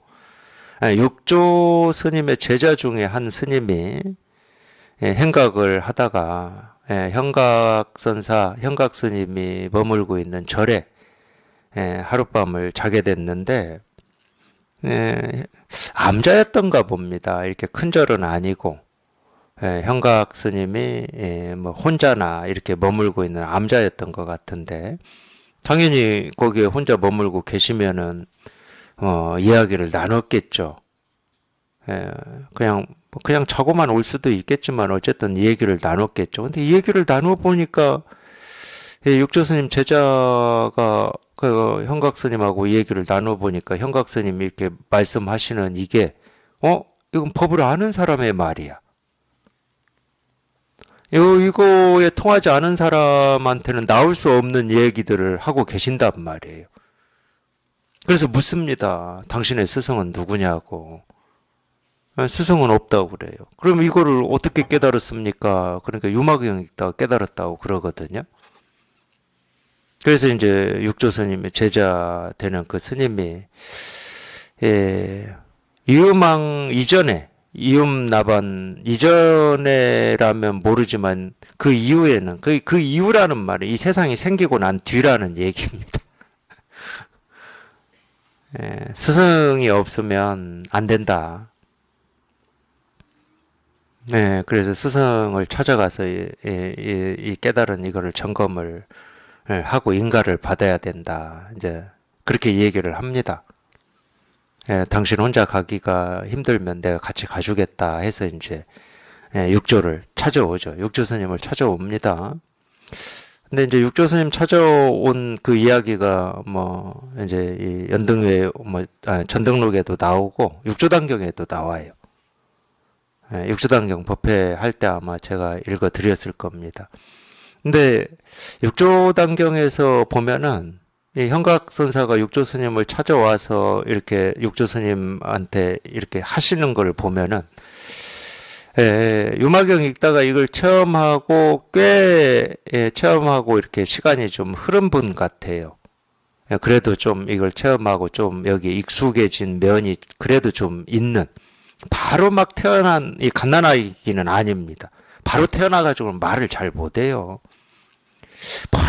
육조 스님의 제자 중에 한 스님이 행각을 하다가 현각선사, 현각스님이 머물고 있는 절에 하룻밤을 자게 됐는데 암자였던가 봅니다. 이렇게 큰 절은 아니고 현각스님이 뭐 혼자나 이렇게 머물고 있는 암자였던 것 같은데 당연히 거기에 혼자 머물고 계시면은 이야기를 나눴겠죠. 예, 그냥 자고만 올 수도 있겠지만 어쨌든 이 얘기를 나눴겠죠. 근데 이 얘기를 나눠 보니까 육조스님 제자가 그 현각스님하고 이 얘기를 나눠 보니까 현각스님이 이렇게 말씀하시는 이게 이건 법을 아는 사람의 말이야. 이거에 통하지 않은 사람한테는 나올 수 없는 얘기들을 하고 계신단 말이에요. 그래서 묻습니다. 당신의 스승은 누구냐고. 스승은 없다고 그래요. 그럼 이거를 어떻게 깨달았습니까? 그러니까 유마경 읽다가 깨달았다고 그러거든요. 그래서 이제 육조스님의 제자 되는 그 스님이 이음왕 이전에 이음나반 이전에라면 모르지만 그 이후에는 그 이후라는 말은 이 세상이 생기고 난 뒤라는 얘기입니다. 스승이 없으면 안 된다. 네, 그래서 스승을 찾아가서 이 깨달은 이거를 점검을 하고 인가를 받아야 된다. 이제 그렇게 얘기를 합니다. 당신 혼자 가기가 힘들면 내가 같이 가주겠다 해서 이제 육조를 찾아오죠. 육조 스님을 찾아옵니다. 근데 이제 육조 스님 찾아온 그 이야기가 뭐 이제 이 연등회 전등록에도 나오고 육조단경에도 나와요. 육조단경 법회 할 때 아마 제가 읽어 드렸을 겁니다. 근데 육조단경에서 보면은 이 현각선사가 육조 스님을 찾아와서 이렇게 육조 스님한테 이렇게 하시는 걸 보면은 유마경 읽다가 이걸 체험하고 체험하고 이렇게 시간이 좀 흐른 분 같아요. 그래도 좀 이걸 체험하고 좀 여기 익숙해진 면이 그래도 좀 있는 바로 막 태어난 이 갓난아기는 아닙니다. 바로 태어나가지고 말을 잘 못해요.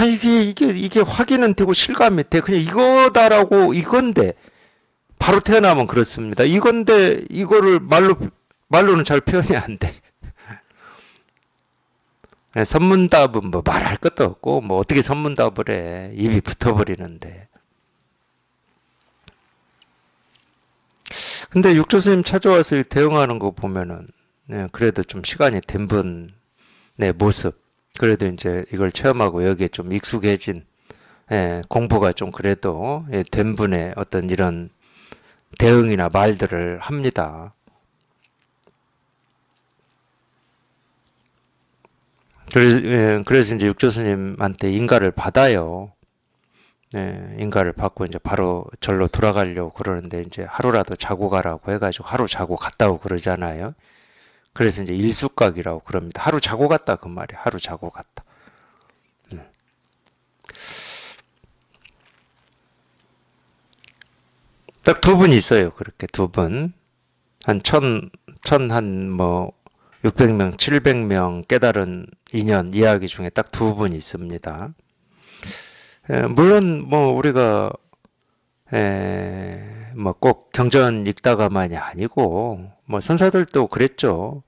이게 확인은 되고 실감이 돼. 그냥 이거다라고 이건데 바로 태어나면 그렇습니다. 이건데 이거를 말로는 잘 표현이 안 돼. 선문답은 뭐 말할 것도 없고 뭐 어떻게 선문답을 해. 입이 붙어버리는데. 근데 육조스님 찾아와서 대응하는 거 보면은 그래도 좀 시간이 된 분의 모습 그래도 이제 이걸 체험하고 여기에 좀 익숙해진 공부가 좀 그래도 된 분의 어떤 이런 대응이나 말들을 합니다. 그래서 이제 육조스님한테 인가를 받아요. 인가를 받고 이제 바로 절로 돌아가려고 그러는데 이제 하루라도 자고 가라고 해가지고 하루 자고 갔다고 그러잖아요. 그래서 이제 일숙각이라고 그럽니다. 하루 자고 갔다 그 말이에요. 하루 자고 갔다. 딱 두 분 있어요. 그렇게 두 분. 한 600명, 700명 깨달은 인연 이야기 중에 딱 두 분 있습니다. 물론 뭐 우리가 뭐 꼭 경전 읽다가만이 아니고 뭐 선사들도 그랬죠.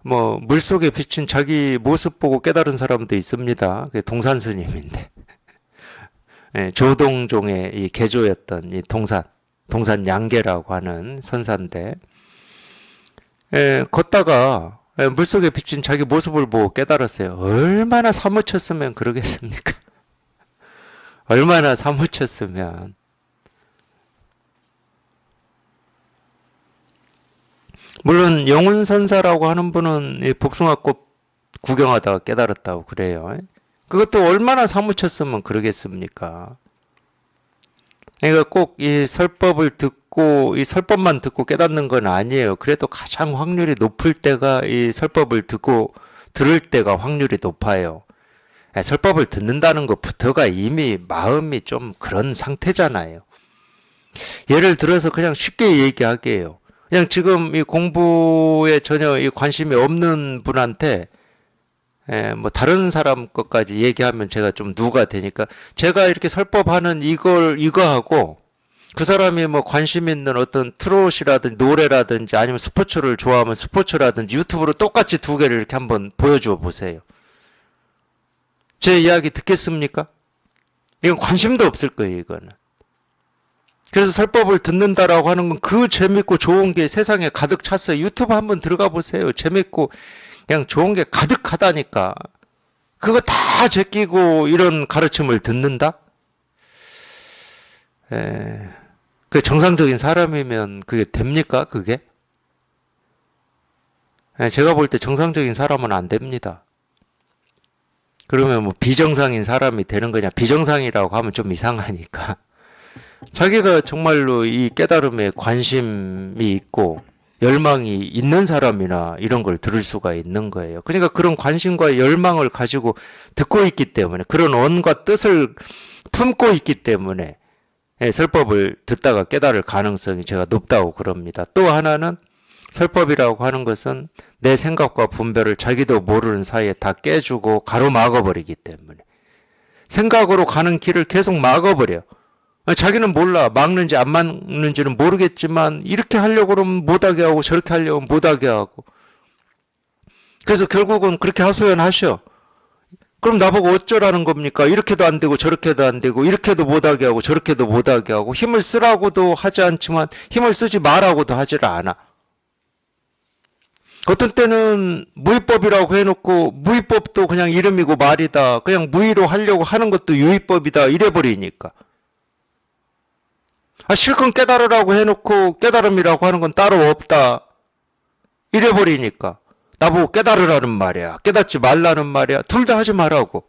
뭐 물속에 비친 자기 모습 보고 깨달은 사람도 있습니다. 그게 동산 스님인데 조동종의 이 개조였던 이 동산 양계라고 하는 선사인데 걷다가 물속에 비친 자기 모습을 보고 깨달았어요. 얼마나 사무쳤으면 그러겠습니까? 얼마나 사무쳤으면. 물론 영운선사라고 하는 분은 이 복숭아꽃 구경하다가 깨달았다고 그래요. 그것도 얼마나 사무쳤으면 그러겠습니까? 그러니까 꼭 이 설법을 듣고 이 설법만 듣고 깨닫는 건 아니에요. 그래도 가장 확률이 높을 때가 이 설법을 들을 때가 확률이 높아요. 설법을 듣는다는 것부터가 이미 마음이 좀 그런 상태잖아요. 예를 들어서 그냥 쉽게 얘기하게요. 그냥 지금 이 공부에 전혀 이 관심이 없는 분한테 뭐 다른 사람 것까지 얘기하면 제가 좀 누가 되니까 제가 이렇게 설법하는 이거하고 그 사람이 뭐 관심 있는 어떤 트롯이라든지 노래라든지 아니면 스포츠를 좋아하면 스포츠라든지 유튜브로 똑같이 두 개를 이렇게 한번 보여줘 보세요. 제 이야기 듣겠습니까? 이건 관심도 없을 거예요, 이거는. 그래서 설법을 듣는다라고 하는 건 그 재밌고 좋은 게 세상에 가득 찼어요. 유튜브 한번 들어가 보세요. 재밌고 그냥 좋은 게 가득하다니까. 그거 다 제끼고 이런 가르침을 듣는다? 에, 그 정상적인 사람이면 그게 됩니까? 그게? 제가 볼 때 정상적인 사람은 안 됩니다. 그러면 뭐 비정상인 사람이 되는 거냐? 비정상이라고 하면 좀 이상하니까. 자기가 정말로 이 깨달음에 관심이 있고 열망이 있는 사람이나 이런 걸 들을 수가 있는 거예요. 그러니까 그런 관심과 열망을 가지고 듣고 있기 때문에 그런 원과 뜻을 품고 있기 때문에 설법을 듣다가 깨달을 가능성이 제가 높다고 그럽니다. 또 하나는 설법이라고 하는 것은 내 생각과 분별을 자기도 모르는 사이에 다 깨주고 가로막아버리기 때문에 생각으로 가는 길을 계속 막아버려. 자기는 몰라. 막는지 안 막는지는 모르겠지만 이렇게 하려고 그러면 못하게 하고 저렇게 하려고 하면 못하게 하고 그래서 결국은 그렇게 하소연하셔. 그럼 나보고 어쩌라는 겁니까? 이렇게도 안 되고 저렇게도 안 되고 이렇게도 못하게 하고 저렇게도 못하게 하고 힘을 쓰라고도 하지 않지만 힘을 쓰지 말라고도 하지를 않아. 어떤 때는 무위법이라고 해놓고 무위법도 그냥 이름이고 말이다. 그냥 무위로 하려고 하는 것도 유위법이다. 이래버리니까. 실컷 깨달으라고 해놓고 깨달음이라고 하는 건 따로 없다. 이래버리니까. 나보고 깨달으라는 말이야. 깨닫지 말라는 말이야. 둘 다 하지 말라고.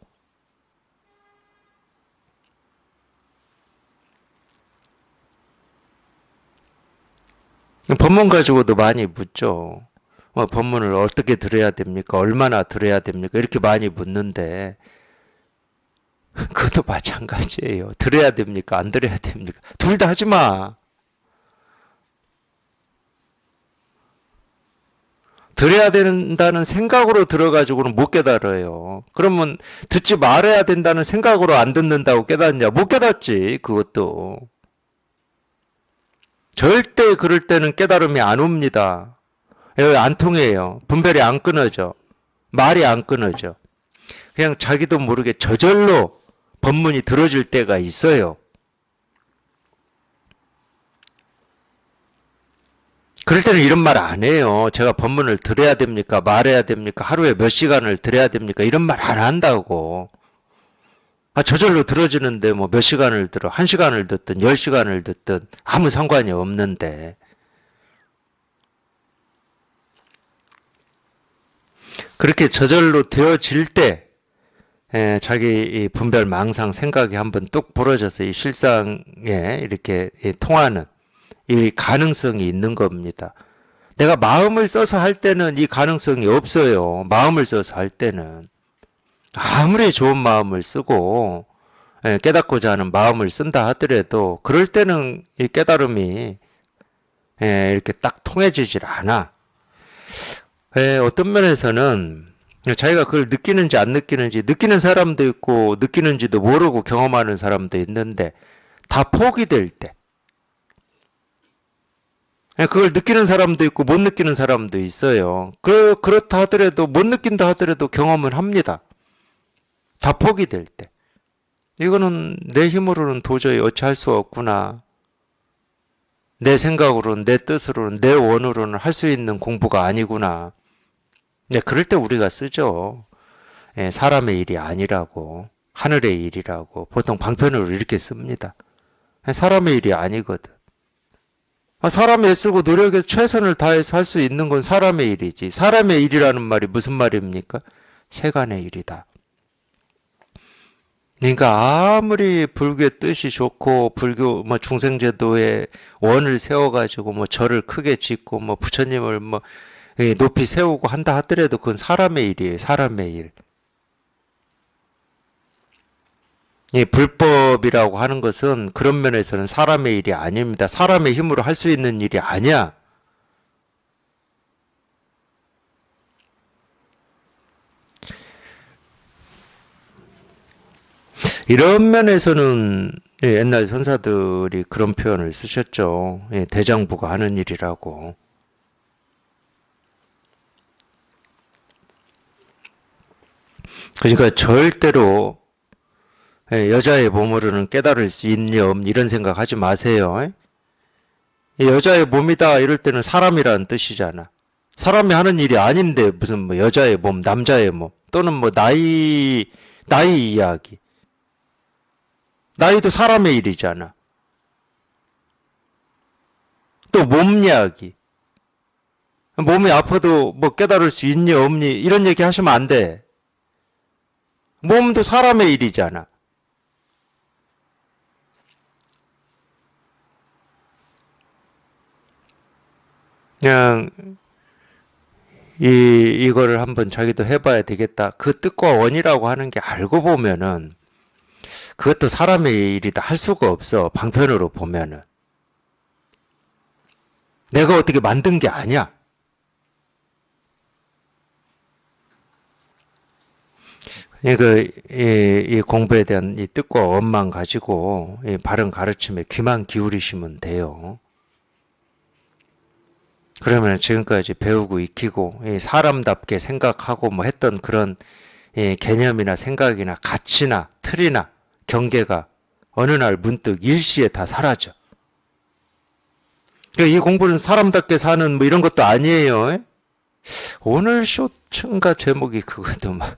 법문 가지고도 많이 묻죠. 법문을 어떻게 들어야 됩니까? 얼마나 들어야 됩니까? 이렇게 많이 묻는데 그것도 마찬가지예요. 들어야 됩니까? 안 들어야 됩니까? 둘 다 하지 마. 들어야 된다는 생각으로 들어가지고는 못 깨달아요. 그러면 듣지 말아야 된다는 생각으로 안 듣는다고 깨닫냐? 못 깨닫지, 그것도. 절대 그럴 때는 깨달음이 안 옵니다. 안 통해요. 분별이 안 끊어져. 말이 안 끊어져. 그냥 자기도 모르게 저절로 법문이 들어질 때가 있어요. 그럴 때는 이런 말 안 해요. 제가 법문을 들어야 됩니까? 말해야 됩니까? 하루에 몇 시간을 들어야 됩니까? 이런 말 안 한다고. 저절로 들어지는데 뭐 몇 시간을 들어. 1시간을 듣든 10시간을 듣든 아무 상관이 없는데. 그렇게 저절로 되어질 때 자기 이 분별 망상 생각이 한번 뚝 부러져서 이 실상에 이렇게 통하는 이 가능성이 있는 겁니다. 내가 마음을 써서 할 때는 이 가능성이 없어요. 마음을 써서 할 때는. 아무리 좋은 마음을 쓰고 깨닫고자 하는 마음을 쓴다 하더라도 그럴 때는 이 깨달음이 이렇게 딱 통해지질 않아. 어떤 면에서는 자기가 그걸 느끼는지 안 느끼는지 느끼는 사람도 있고 느끼는지도 모르고 경험하는 사람도 있는데 다 포기될 때 그걸 느끼는 사람도 있고 못 느끼는 사람도 있어요. 그렇다 하더라도 못 느낀다 하더라도 경험을 합니다. 다 포기될 때. 이거는 내 힘으로는 도저히 어찌할 수 없구나. 내 생각으로는 내 뜻으로는 내 원으로는 할 수 있는 공부가 아니구나. 그럴 때 우리가 쓰죠. 사람의 일이 아니라고 하늘의 일이라고 보통 방편으로 이렇게 씁니다. 사람의 일이 아니거든. 사람이 애쓰고 노력해서 최선을 다해서 할 수 있는 건 사람의 일이지. 사람의 일이라는 말이 무슨 말입니까? 세간의 일이다. 그러니까 아무리 불교의 뜻이 좋고 불교 뭐 중생제도에 원을 세워가지고 뭐 절을 크게 짓고 뭐 부처님을 뭐 높이 세우고 한다 하더라도 그건 사람의 일이에요. 사람의 일. 이 불법이라고 하는 것은 그런 면에서는 사람의 일이 아닙니다. 사람의 힘으로 할 수 있는 일이 아니야. 이런 면에서는 옛날 선사들이 그런 표현을 쓰셨죠. 대장부가 하는 일이라고. 그러니까 절대로 여자의 몸으로는 깨달을 수 있니 없니 이런 생각하지 마세요. 여자의 몸이다 이럴 때는 사람이라는 뜻이잖아. 사람이 하는 일이 아닌데 무슨 뭐 여자의 몸, 남자의 몸 또는 뭐 나이 이야기. 나이도 사람의 일이잖아. 또 몸 이야기. 몸이 아파도 뭐 깨달을 수 있니 없니 이런 얘기 하시면 안 돼. 몸도 사람의 일이잖아. 그냥 이거를 한번 자기도 해봐야 되겠다. 그 뜻과 원이라고 하는 게 알고 보면은 그것도 사람의 일이다 할 수가 없어. 방편으로 보면은 내가 어떻게 만든 게 아니야. 이 공부에 대한 이 뜻과 원만 가지고 이 바른 가르침에 귀만 기울이시면 돼요. 그러면 지금까지 배우고 익히고 사람답게 생각하고 뭐 했던 그런 개념이나 생각이나 가치나 틀이나 경계가 어느 날 문득 일시에 다 사라져. 그러니까 이 공부는 사람답게 사는 뭐 이런 것도 아니에요. 오늘 쇼츠인가 제목이 그거더만.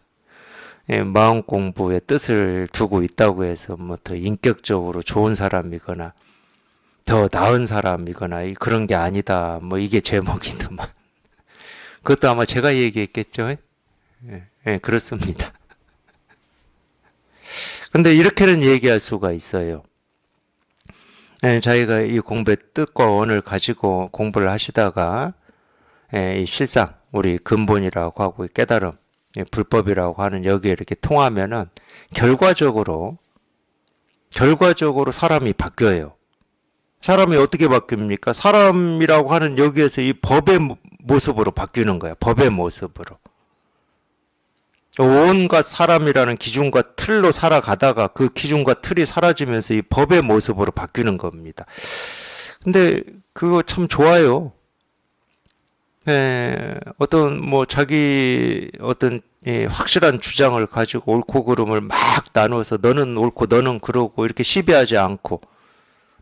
마음 공부에 뜻을 두고 있다고 해서 뭐 더 인격적으로 좋은 사람이거나 더 나은 사람이거나 그런 게 아니다. 뭐 이게 제목이더만. 그것도 아마 제가 얘기했겠죠. 그렇습니다. 근데 이렇게는 얘기할 수가 있어요. 자기가 이 공부의 뜻과 원을 가지고 공부를 하시다가 이 실상, 우리 근본이라고 하고 깨달음, 불법이라고 하는 여기에 이렇게 통하면은 결과적으로 사람이 바뀌어요. 사람이 어떻게 바뀝니까? 사람이라고 하는 여기에서 이 법의 모습으로 바뀌는 거야. 법의 모습으로. 온갖 사람이라는 기준과 틀로 살아가다가 그 기준과 틀이 사라지면서 이 법의 모습으로 바뀌는 겁니다. 근데 그거 참 좋아요. 어떤 뭐 자기 어떤 확실한 주장을 가지고 옳고 그름을 막 나누어서 너는 옳고 너는 그러고 이렇게 시비하지 않고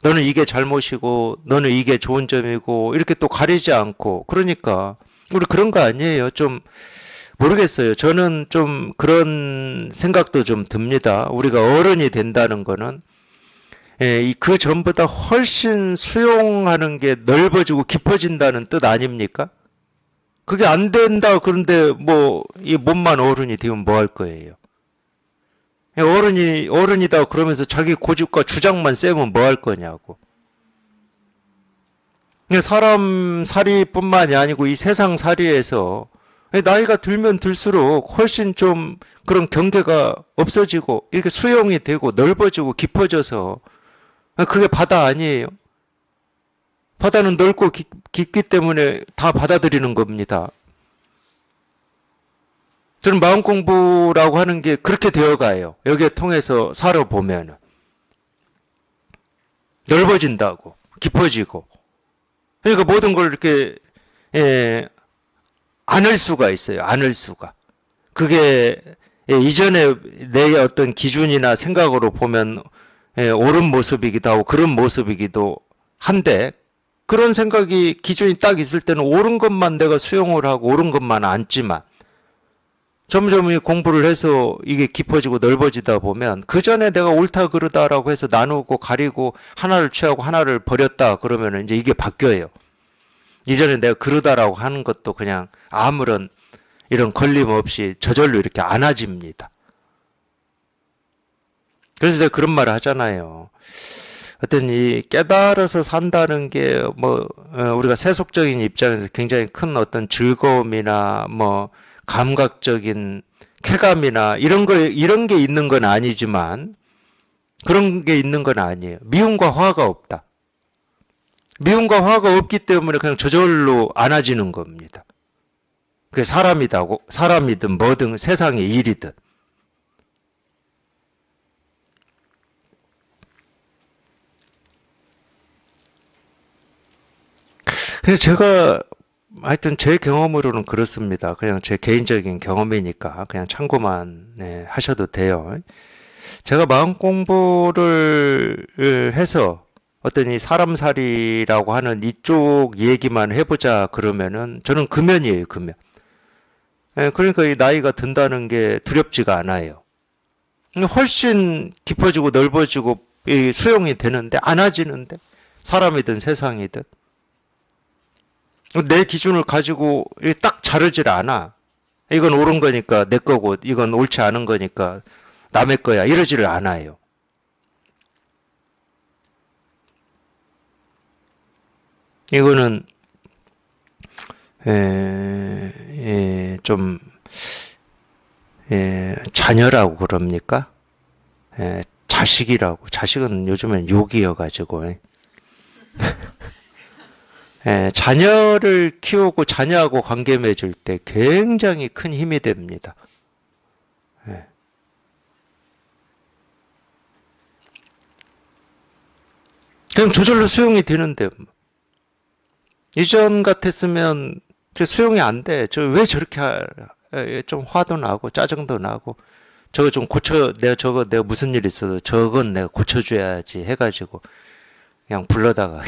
너는 이게 잘못이고 너는 이게 좋은 점이고 이렇게 또 가리지 않고 그러니까 우리 그런 거 아니에요. 좀 모르겠어요. 저는 좀 그런 생각도 좀 듭니다. 우리가 어른이 된다는 거는 그 전보다 훨씬 수용하는 게 넓어지고 깊어진다는 뜻 아닙니까? 그게 안 된다 그런데 뭐 이 몸만 어른이 되면 뭐 할 거예요? 어른이다 그러면서 자기 고집과 주장만 세면 뭐 할 거냐고. 사람 살이뿐만이 아니고 이 세상 살이에서 나이가 들면 들수록 훨씬 좀 그런 경계가 없어지고 이렇게 수용이 되고 넓어지고 깊어져서 그게 바다 아니에요. 바다는 넓고 깊기 때문에 다 받아들이는 겁니다. 저는 마음 공부라고 하는 게 그렇게 되어가요. 여기에 통해서 살아보면 넓어진다고 깊어지고 그러니까 모든 걸 이렇게 안을 수가 있어요. 안을 수가. 그게 이전에 내 어떤 기준이나 생각으로 보면 옳은 모습이기도 하고 그런 모습이기도 한데 그런 생각이 기준이 딱 있을 때는 옳은 것만 내가 수용을 하고 옳은 것만 안지만 점점 이 공부를 해서 이게 깊어지고 넓어지다 보면 그 전에 내가 옳다 그르다라고 해서 나누고 가리고 하나를 취하고 하나를 버렸다 그러면 이제 이게 바뀌어요. 이전에 내가 그러다라고 하는 것도 그냥 아무런 이런 걸림 없이 저절로 이렇게 안아집니다. 그래서 제가 그런 말을 하잖아요. 어떤 이 깨달아서 산다는 게 뭐 우리가 세속적인 입장에서 굉장히 큰 어떤 즐거움이나 뭐 감각적인 쾌감이나 이런 게 있는 건 아니지만 그런 게 있는 건 아니에요. 미움과 화가 없다. 미움과 화가 없기 때문에 그냥 저절로 안아지는 겁니다. 그게 사람이든 뭐든 세상의 일이든. 그래서 제가 하여튼 제 경험으로는 그렇습니다. 그냥 제 개인적인 경험이니까 그냥 참고만 하셔도 돼요. 제가 마음 공부를 해서 어떤 이 사람살이라고 하는 이쪽 얘기만 해보자 그러면은 저는 금연이에요, 금연. 예, 그러니까 이 나이가 든다는 게 두렵지가 않아요. 훨씬 깊어지고 넓어지고 이 수용이 되는데 안 와지는데 사람이든 세상이든 내 기준을 가지고 딱 자르질 않아. 이건 옳은 거니까 내 거고 이건 옳지 않은 거니까 남의 거야 이러지를 않아요. 이거는 좀 자녀라고 그럽니까? 자식이라고. 자식은 요즘엔 욕이어가지고 자녀를 키우고 자녀하고 관계 맺을 때 굉장히 큰 힘이 됩니다. 그냥 저절로 수용이 되는데 이전 같았으면 수용이 안 돼. 저 왜 저렇게 좀 화도 나고 짜증도 나고 저거 좀 고쳐 내가 무슨 일 있어도 저건 내가 고쳐줘야지 해가지고 그냥 불러다가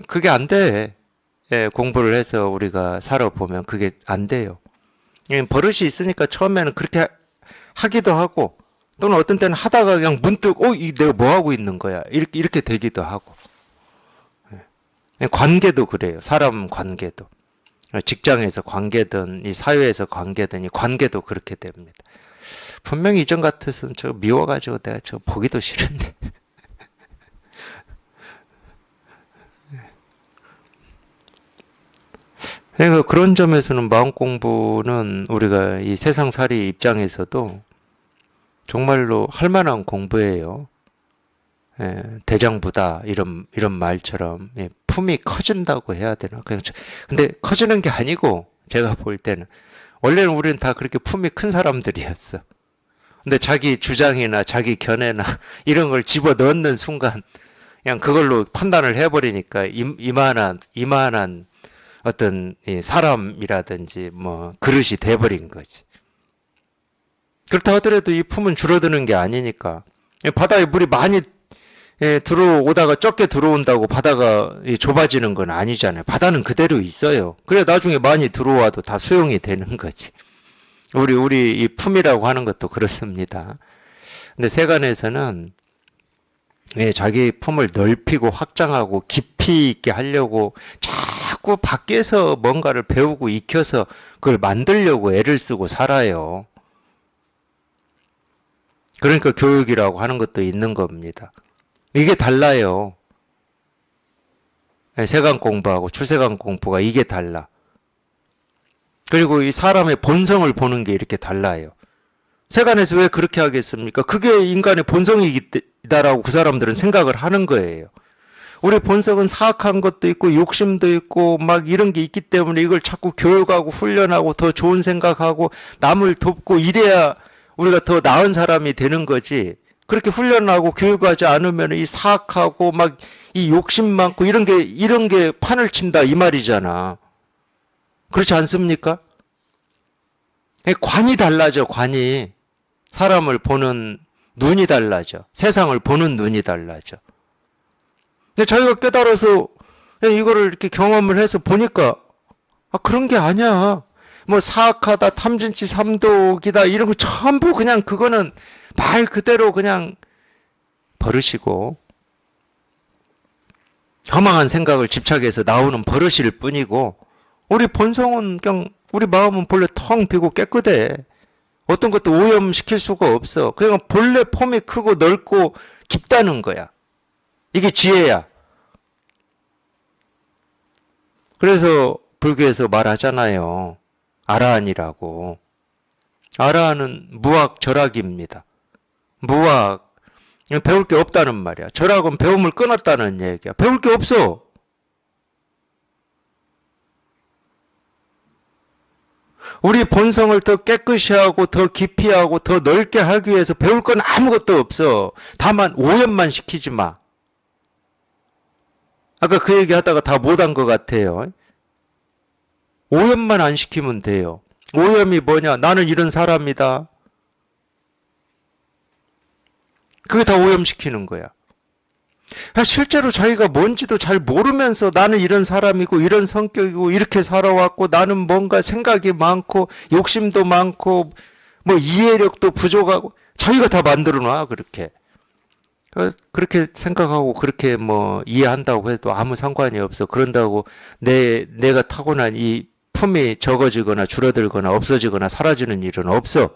그게 안 돼. 공부를 해서 우리가 살아보면 그게 안 돼요. 버릇이 있으니까 처음에는 그렇게 하기도 하고 또는 어떤 때는 하다가 그냥 문득 내가 뭐 하고 있는 거야 이렇게 되기도 하고 관계도 그래요. 사람 관계도 직장에서 관계든 이 사회에서 관계든 이 관계도 그렇게 됩니다. 분명히 이전 같았으면 저 미워가지고 내가 저 보기도 싫은데 그러니까 그런 점에서는 마음 공부는 우리가 이 세상살이 입장에서도 정말로 할 만한 공부예요. 대장부다 이런 말처럼 품이 커진다고 해야 되나? 근데 커지는 게 아니고 제가 볼 때는 원래는 우리는 다 그렇게 품이 큰 사람들이었어. 근데 자기 주장이나 자기 견해나 이런 걸 집어 넣는 순간 그냥 그걸로 판단을 해버리니까 이만한 어떤 사람이라든지 뭐 그릇이 돼버린 거지. 그렇다 하더라도 이 품은 줄어드는 게 아니니까 바다에 물이 많이 들어오다가 적게 들어온다고 바다가 좁아지는 건 아니잖아요. 바다는 그대로 있어요. 그래 나중에 많이 들어와도 다 수용이 되는 거지. 우리 이 품이라고 하는 것도 그렇습니다. 근데 세간에서는 자기 품을 넓히고 확장하고 깊이 있게 하려고 자꾸 밖에서 뭔가를 배우고 익혀서 그걸 만들려고 애를 쓰고 살아요. 그러니까 교육이라고 하는 것도 있는 겁니다. 이게 달라요. 세간 공부하고 출세간 공부가 이게 달라. 그리고 이 사람의 본성을 보는 게 이렇게 달라요. 세간에서 왜 그렇게 하겠습니까? 그게 인간의 본성이다라고 그 사람들은 생각을 하는 거예요. 우리 본성은 사악한 것도 있고 욕심도 있고 막 이런 게 있기 때문에 이걸 자꾸 교육하고 훈련하고 더 좋은 생각하고 남을 돕고 이래야 우리가 더 나은 사람이 되는 거지. 그렇게 훈련하고 교육하지 않으면 이 사악하고 막 이 욕심 많고 이런 게 판을 친다 이 말이잖아. 그렇지 않습니까? 관이 달라져, 관이. 사람을 보는 눈이 달라져. 세상을 보는 눈이 달라져. 근데 자기가 깨달아서 이거를 이렇게 경험을 해서 보니까 그런 게 아니야. 뭐 사악하다, 탐진치 삼독이다 이런 거 전부 그냥 그거는 말 그대로 그냥 버릇이고 허망한 생각을 집착해서 나오는 버릇일 뿐이고 우리 본성은 그냥 우리 마음은 본래 텅 비고 깨끗해. 어떤 것도 오염시킬 수가 없어. 그냥 본래 폼이 크고 넓고 깊다는 거야. 이게 지혜야. 그래서 불교에서 말하잖아요. 아라한이라고. 아라한은 무학절학입니다. 무학. 배울 게 없다는 말이야. 절학은 배움을 끊었다는 얘기야. 배울 게 없어. 우리 본성을 더 깨끗이 하고 더 깊이 하고 더 넓게 하기 위해서 배울 건 아무것도 없어. 다만 오염만 시키지 마. 아까 그 얘기 하다가 다 못한 것 같아요. 오염만 안 시키면 돼요. 오염이 뭐냐? 나는 이런 사람이다. 그게 다 오염시키는 거야. 실제로 자기가 뭔지도 잘 모르면서 나는 이런 사람이고 이런 성격이고 이렇게 살아왔고 나는 뭔가 생각이 많고 욕심도 많고 뭐 이해력도 부족하고 자기가 다 만들어 놔 그렇게. 그렇게 생각하고 그렇게 뭐 이해한다고 해도 아무 상관이 없어. 그런다고 내가 타고난 이 품이 적어지거나 줄어들거나 없어지거나 사라지는 일은 없어.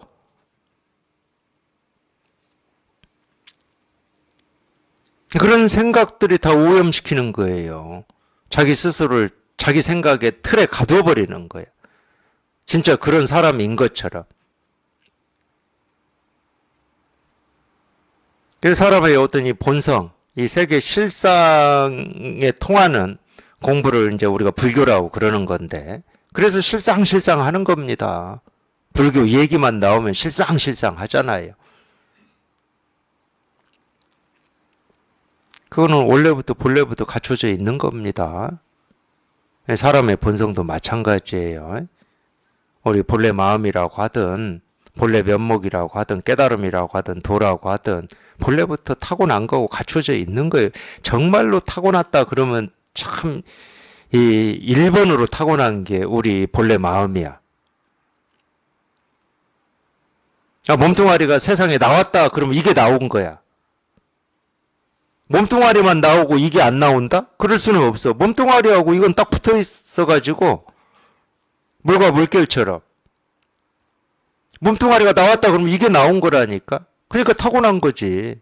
그런 생각들이 다 오염시키는 거예요. 자기 스스로를 자기 생각의 틀에 가둬버리는 거예요. 진짜 그런 사람인 것처럼. 그래서 사람의 어떤 이 본성, 이 세계 실상에 통하는 공부를 이제 우리가 불교라고 그러는 건데, 그래서 실상실상 하는 겁니다. 불교 얘기만 나오면 실상실상 하잖아요. 그거는 원래부터 본래부터 갖춰져 있는 겁니다. 사람의 본성도 마찬가지예요. 우리 본래 마음이라고 하든 본래 면목이라고 하든 깨달음이라고 하든 도라고 하든 본래부터 타고난 거고 갖춰져 있는 거예요. 정말로 타고났다 그러면 참 이 1번으로 타고난 게 우리 본래 마음이야. 몸뚱아리가 세상에 나왔다 그러면 이게 나온 거야. 몸뚱아리만 나오고 이게 안 나온다? 그럴 수는 없어. 몸뚱아리하고 이건 딱 붙어 있어가지고 물과 물결처럼 몸뚱아리가 나왔다 그러면 이게 나온 거라니까. 그러니까 타고난 거지.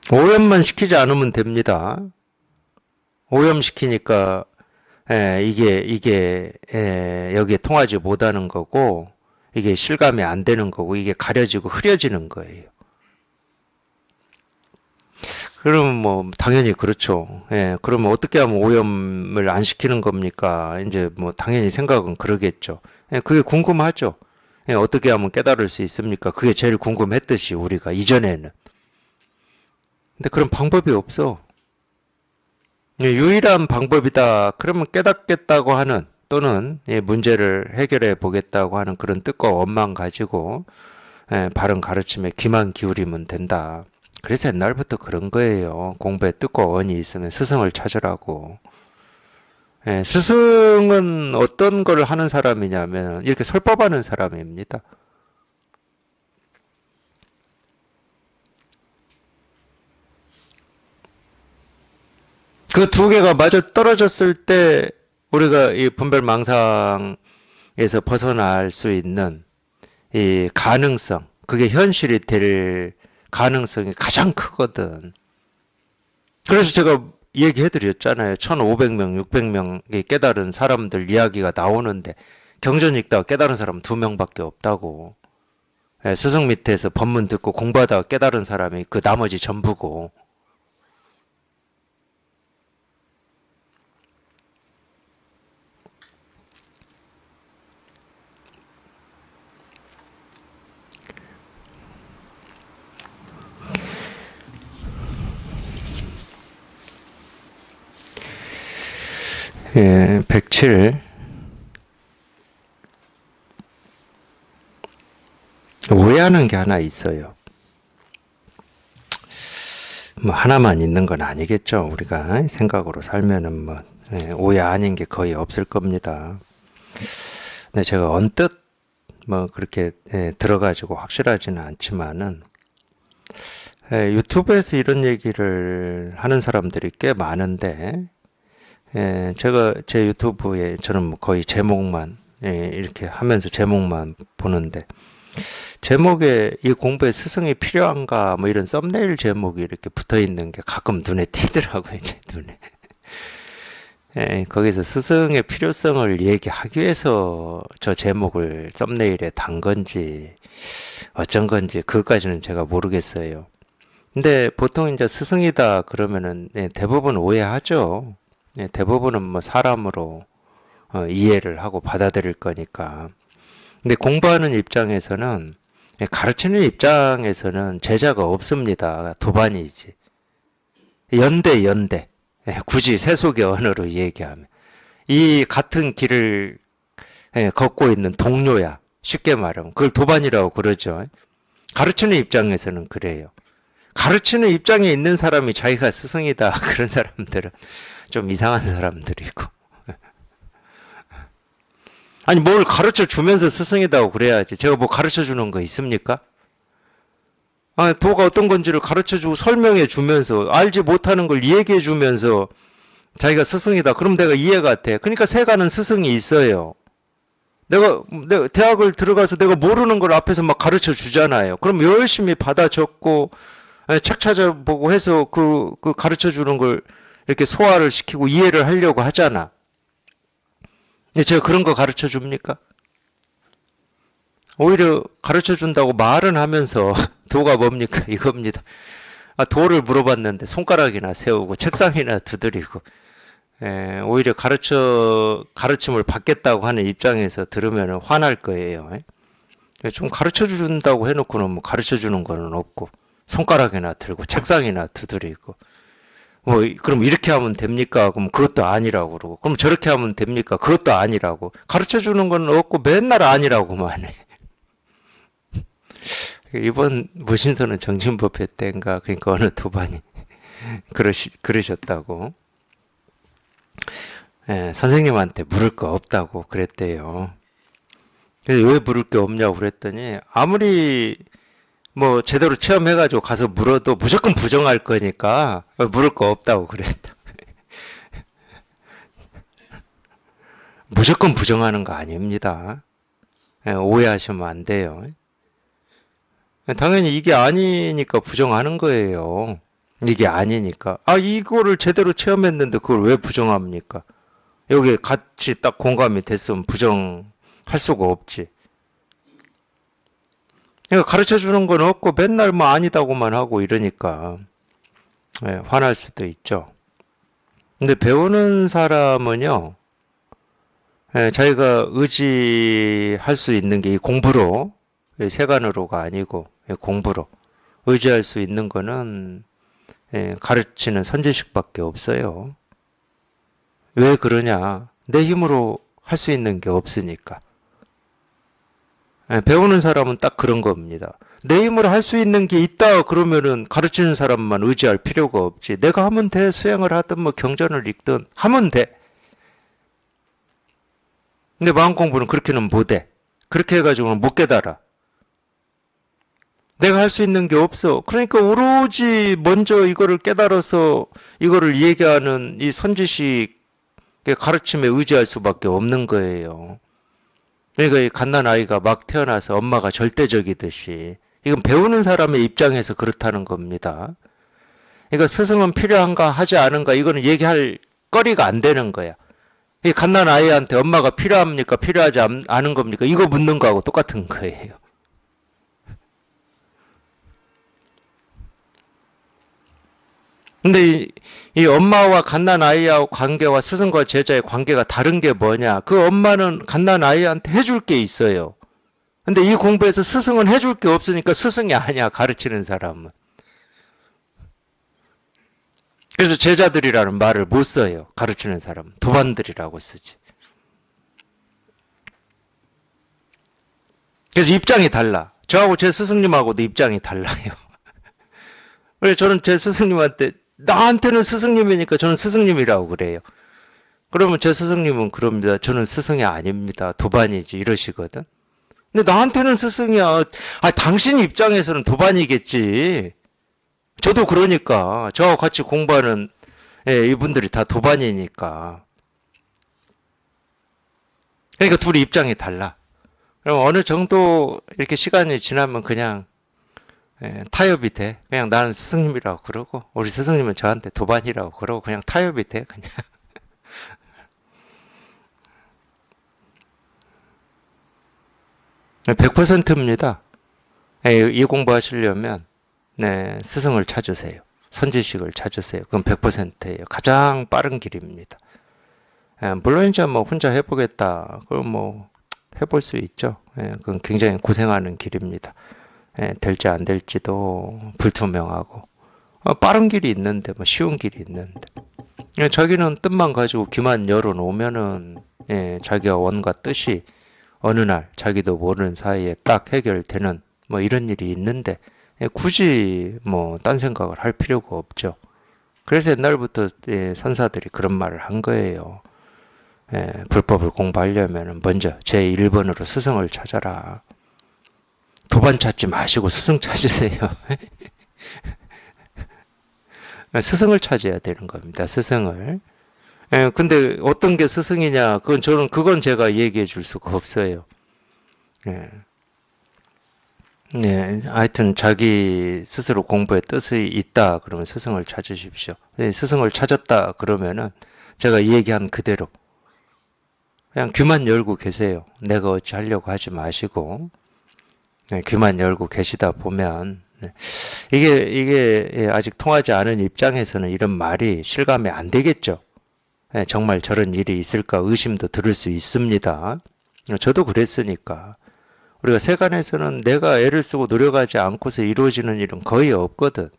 오염만 시키지 않으면 됩니다. 오염시키니까 이게 여기에 통하지 못하는 거고 이게 실감이 안 되는 거고 이게 가려지고 흐려지는 거예요. 그러면 뭐 당연히 그렇죠. 그러면 어떻게 하면 오염을 안 시키는 겁니까? 이제 뭐 당연히 생각은 그러겠죠. 그게 궁금하죠. 어떻게 하면 깨달을 수 있습니까? 그게 제일 궁금했듯이 우리가 이전에는. 근데 그런 방법이 없어. 유일한 방법이다. 그러면 깨닫겠다고 하는 또는 문제를 해결해 보겠다고 하는 그런 뜻과 원만 가지고 바른 가르침에 귀만 기울이면 된다. 그래서 옛날부터 그런 거예요. 공부에 뜻과 원이 있으면 스승을 찾으라고. 스승은 어떤 걸 하는 사람이냐면 이렇게 설법하는 사람입니다. 그 두 개가 마저 떨어졌을 때 우리가 이 분별망상에서 벗어날 수 있는 이 가능성, 그게 현실이 될 가능성이 가장 크거든. 그래서 제가 얘기해드렸잖아요. 1,500명, 600명이 깨달은 사람들 이야기가 나오는데 경전 읽다가 깨달은 사람은 2명밖에 없다고. 스승 밑에서 법문 듣고 공부하다가 깨달은 사람이 그 나머지 전부고. 예, 107. 오해하는 게 하나 있어요. 뭐 하나만 있는 건 아니겠죠. 우리가 생각으로 살면은 뭐 오해 아닌 게 거의 없을 겁니다. 근데 제가 언뜻 뭐 그렇게 들어가지고 확실하지는 않지만은 유튜브에서 이런 얘기를 하는 사람들이 꽤 많은데 제가 제 유튜브에 저는 뭐 거의 제목만 이렇게 하면서 제목만 보는데 제목에 이 공부에 스승이 필요한가 뭐 이런 썸네일 제목이 이렇게 붙어 있는 게 가끔 눈에 띄더라고요, 제 눈에. 거기서 스승의 필요성을 얘기하기 위해서 저 제목을 썸네일에 단 건지 어쩐 건지 그것까지는 제가 모르겠어요. 근데 보통 이제 스승이다 그러면은 대부분 오해하죠. 대부분은 뭐 사람으로 이해를 하고 받아들일 거니까. 근데 공부하는 입장에서는 가르치는 입장에서는 제자가 없습니다. 도반이지. 연대. 굳이 세속의 언어로 얘기하면. 이 같은 길을 걷고 있는 동료야. 쉽게 말하면. 그걸 도반이라고 그러죠. 가르치는 입장에서는 그래요. 가르치는 입장에 있는 사람이 자기가 스승이다. 그런 사람들은 좀 이상한 사람들이고. 아니, 뭘 가르쳐 주면서 스승이다고 그래야지. 제가 뭐 가르쳐 주는 거 있습니까? 아, 도가 어떤 건지를 가르쳐 주고 설명해 주면서, 알지 못하는 걸 얘기해 주면서 자기가 스승이다. 그럼 내가 이해가 돼. 그러니까 세가는 스승이 있어요. 내가 대학을 들어가서 내가 모르는 걸 앞에서 막 가르쳐 주잖아요. 그럼 열심히 받아 적고, 책 찾아보고 해서 그 가르쳐 주는 걸 이렇게 소화를 시키고 이해를 하려고 하잖아. 제가 그런 거 가르쳐 줍니까? 오히려 가르쳐 준다고 말은 하면서 도가 뭡니까? 이겁니다. 아, 도를 물어봤는데 손가락이나 세우고 책상이나 두드리고, 오히려 가르침을 받겠다고 하는 입장에서 들으면 화날 거예요. 좀 가르쳐 준다고 해놓고는 뭐 가르쳐 주는 거는 없고, 손가락이나 들고 책상이나 두드리고, 뭐, 그럼 이렇게 하면 됩니까? 그럼 그것도 아니라고 그러고. 그럼 저렇게 하면 됩니까? 그것도 아니라고. 가르쳐 주는 건 없고 맨날 아니라고만 해. 이번 무신서는 정신법회 때인가, 그러니까 어느 도반이 그러셨다고. 선생님한테 물을 거 없다고 그랬대요. 그래서 왜 물을 게 없냐고 그랬더니, 아무리 뭐 제대로 체험해가지고 가서 물어도 무조건 부정할 거니까 물을 거 없다고 그랬다. 무조건 부정하는 거 아닙니다. 오해하시면 안 돼요. 당연히 이게 아니니까 부정하는 거예요. 이게 아니니까. 아, 이거를 제대로 체험했는데 그걸 왜 부정합니까? 여기에 같이 딱 공감이 됐으면 부정할 수가 없지. 그러니까 가르쳐 주는 건 없고 맨날 뭐 아니다고만 하고 이러니까 화날 수도 있죠. 근데 배우는 사람은요, 자기가 의지할 수 있는 게 이 공부로, 세간으로가 아니고 공부로 의지할 수 있는 거는 가르치는 선지식밖에 없어요. 왜 그러냐? 내 힘으로 할 수 있는 게 없으니까. 배우는 사람은 딱 그런 겁니다. 내 힘으로 할 수 있는 게 있다 그러면은 가르치는 사람만 의지할 필요가 없지. 내가 하면 돼. 수행을 하든 뭐 경전을 읽든 하면 돼. 근데 마음 공부는 그렇게는 못해. 그렇게 해가지고는 못 깨달아. 내가 할 수 있는 게 없어. 그러니까 오로지 먼저 이거를 깨달아서 이거를 얘기하는 이 선지식 가르침에 의지할 수밖에 없는 거예요. 그러니까 이 갓난아이가 막 태어나서 엄마가 절대적이듯이 이건 배우는 사람의 입장에서 그렇다는 겁니다. 그러니까 스승은 필요한가 하지 않은가 이거는 얘기할 거리가 안 되는 거야. 이 갓난아이한테 엄마가 필요합니까? 필요하지 않은 겁니까? 이거 묻는 거하고 똑같은 거예요. 근데 이 엄마와 갓난아이하고 관계와 스승과 제자의 관계가 다른 게 뭐냐? 그 엄마는 갓난아이한테 해줄 게 있어요. 근데 이 공부에서 스승은 해줄 게 없으니까 스승이 아니야, 가르치는 사람은. 그래서 제자들이라는 말을 못 써요, 가르치는 사람은. 도반들이라고 쓰지. 그래서 입장이 달라. 저하고 제 스승님하고도 입장이 달라요. 그래서 저는 제 스승님한테 나한테는 스승님이니까 저는 스승님이라고 그래요. 그러면 제 스승님은 그럽니다. 저는 스승이 아닙니다. 도반이지 이러시거든. 근데 나한테는 스승이야. 아, 당신 입장에서는 도반이겠지. 저도 그러니까 저하고 같이 공부하는 이분들이 다 도반이니까. 그러니까 둘이 입장이 달라. 그럼 어느 정도 이렇게 시간이 지나면 그냥 타협이 돼. 그냥 나는 스승님이라고 그러고 우리 스승님은 저한테 도반이라고 그러고 그냥 타협이 돼. 그냥. 100%입니다. 이 공부하시려면 스승을 찾으세요. 선지식을 찾으세요. 그건 100%예요. 가장 빠른 길입니다. 물론 이제 뭐 혼자 해보겠다. 그럼 뭐 해볼 수 있죠. 그건 굉장히 고생하는 길입니다. 될지 안 될지도 불투명하고 빠른 길이 있는데 뭐 쉬운 길이 있는데 자기는 뜻만 가지고 귀만 열어놓으면은, 자기가 원과 뜻이 어느 날 자기도 모르는 사이에 딱 해결되는 뭐 이런 일이 있는데, 굳이 뭐 딴 생각을 할 필요가 없죠. 그래서 옛날부터 선사들이 그런 말을 한 거예요. 불법을 공부하려면 먼저 제1번으로 스승을 찾아라. 도반 찾지 마시고 스승 찾으세요. 스승을 찾아야 되는 겁니다. 스승을. 근데 어떤 게 스승이냐? 그건 제가 얘기해 줄 수가 없어요. 예. 네, 하여튼 자기 스스로 공부에 뜻이 있다 그러면 스승을 찾으십시오. 스승을 찾았다 그러면은 제가 얘기한 그대로 그냥 귀만 열고 계세요. 내가 어찌 하려고 하지 마시고 귀만 열고 계시다 보면 이게 아직 통하지 않은 입장에서는 이런 말이 실감이 안 되겠죠. 정말 저런 일이 있을까 의심도 들을 수 있습니다. 저도 그랬으니까. 우리가 세간에서는 내가 애를 쓰고 노력하지 않고서 이루어지는 일은 거의 없거든.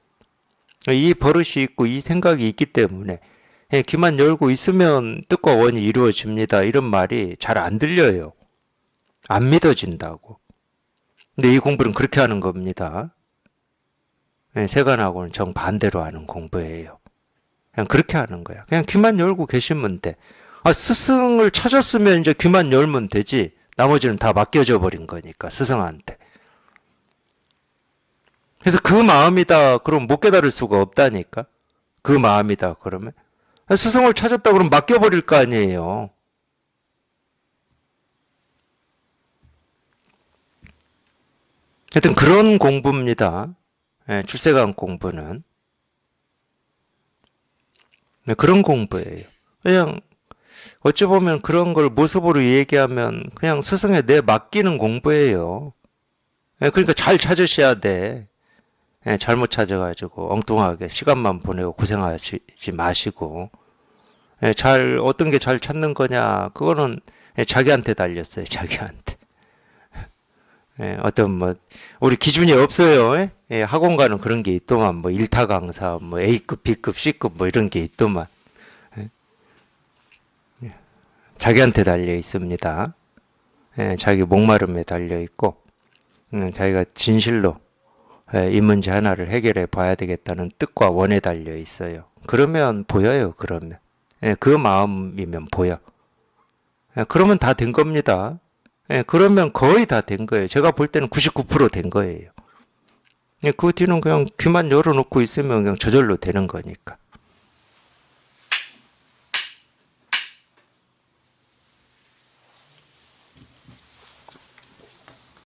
이 버릇이 있고 이 생각이 있기 때문에 귀만 열고 있으면 뜻과 원이 이루어집니다. 이런 말이 잘 안 들려요. 안 믿어진다고. 근데 이 공부는 그렇게 하는 겁니다. 세간하고는 정반대로 하는 공부예요. 그냥 그렇게 하는 거야. 그냥 귀만 열고 계시면 돼. 스승을 찾았으면 이제 귀만 열면 되지. 나머지는 다 맡겨져 버린 거니까 스승한테. 그래서 그 마음이다 그럼 못 깨달을 수가 없다니까. 그 마음이다 그러면 스승을 찾았다 그러면 맡겨버릴 거 아니에요. 하여튼 그런 공부입니다. 출세관 공부는. 그런 공부예요. 그냥 어찌 보면 그런 걸 모습으로 얘기하면 그냥 스승에 내 맡기는 공부예요. 그러니까 잘 찾으셔야 돼. 잘못 찾아가지고 엉뚱하게 시간만 보내고 고생하지 마시고. 어떤 게 잘 찾는 거냐, 그거는 자기한테 달렸어요, 자기한테. 어떤 우리 기준이 없어요. 학원 가는 그런 게 있더만, 뭐, 1타 강사, 뭐, A급, B급, C급, 뭐, 이런 게 있더만. 자기한테 달려 있습니다. 자기 목마름에 달려 있고, 자기가 진실로 이 문제 하나를 해결해 봐야 되겠다는 뜻과 원에 달려 있어요. 그러면 보여요, 그러면. 그 마음이면 보여. 그러면 다 된 겁니다. 그러면 거의 다 된 거예요. 제가 볼 때는 99%된 거예요. 그 뒤는 그냥 귀만 열어놓고 있으면 그냥 저절로 되는 거니까.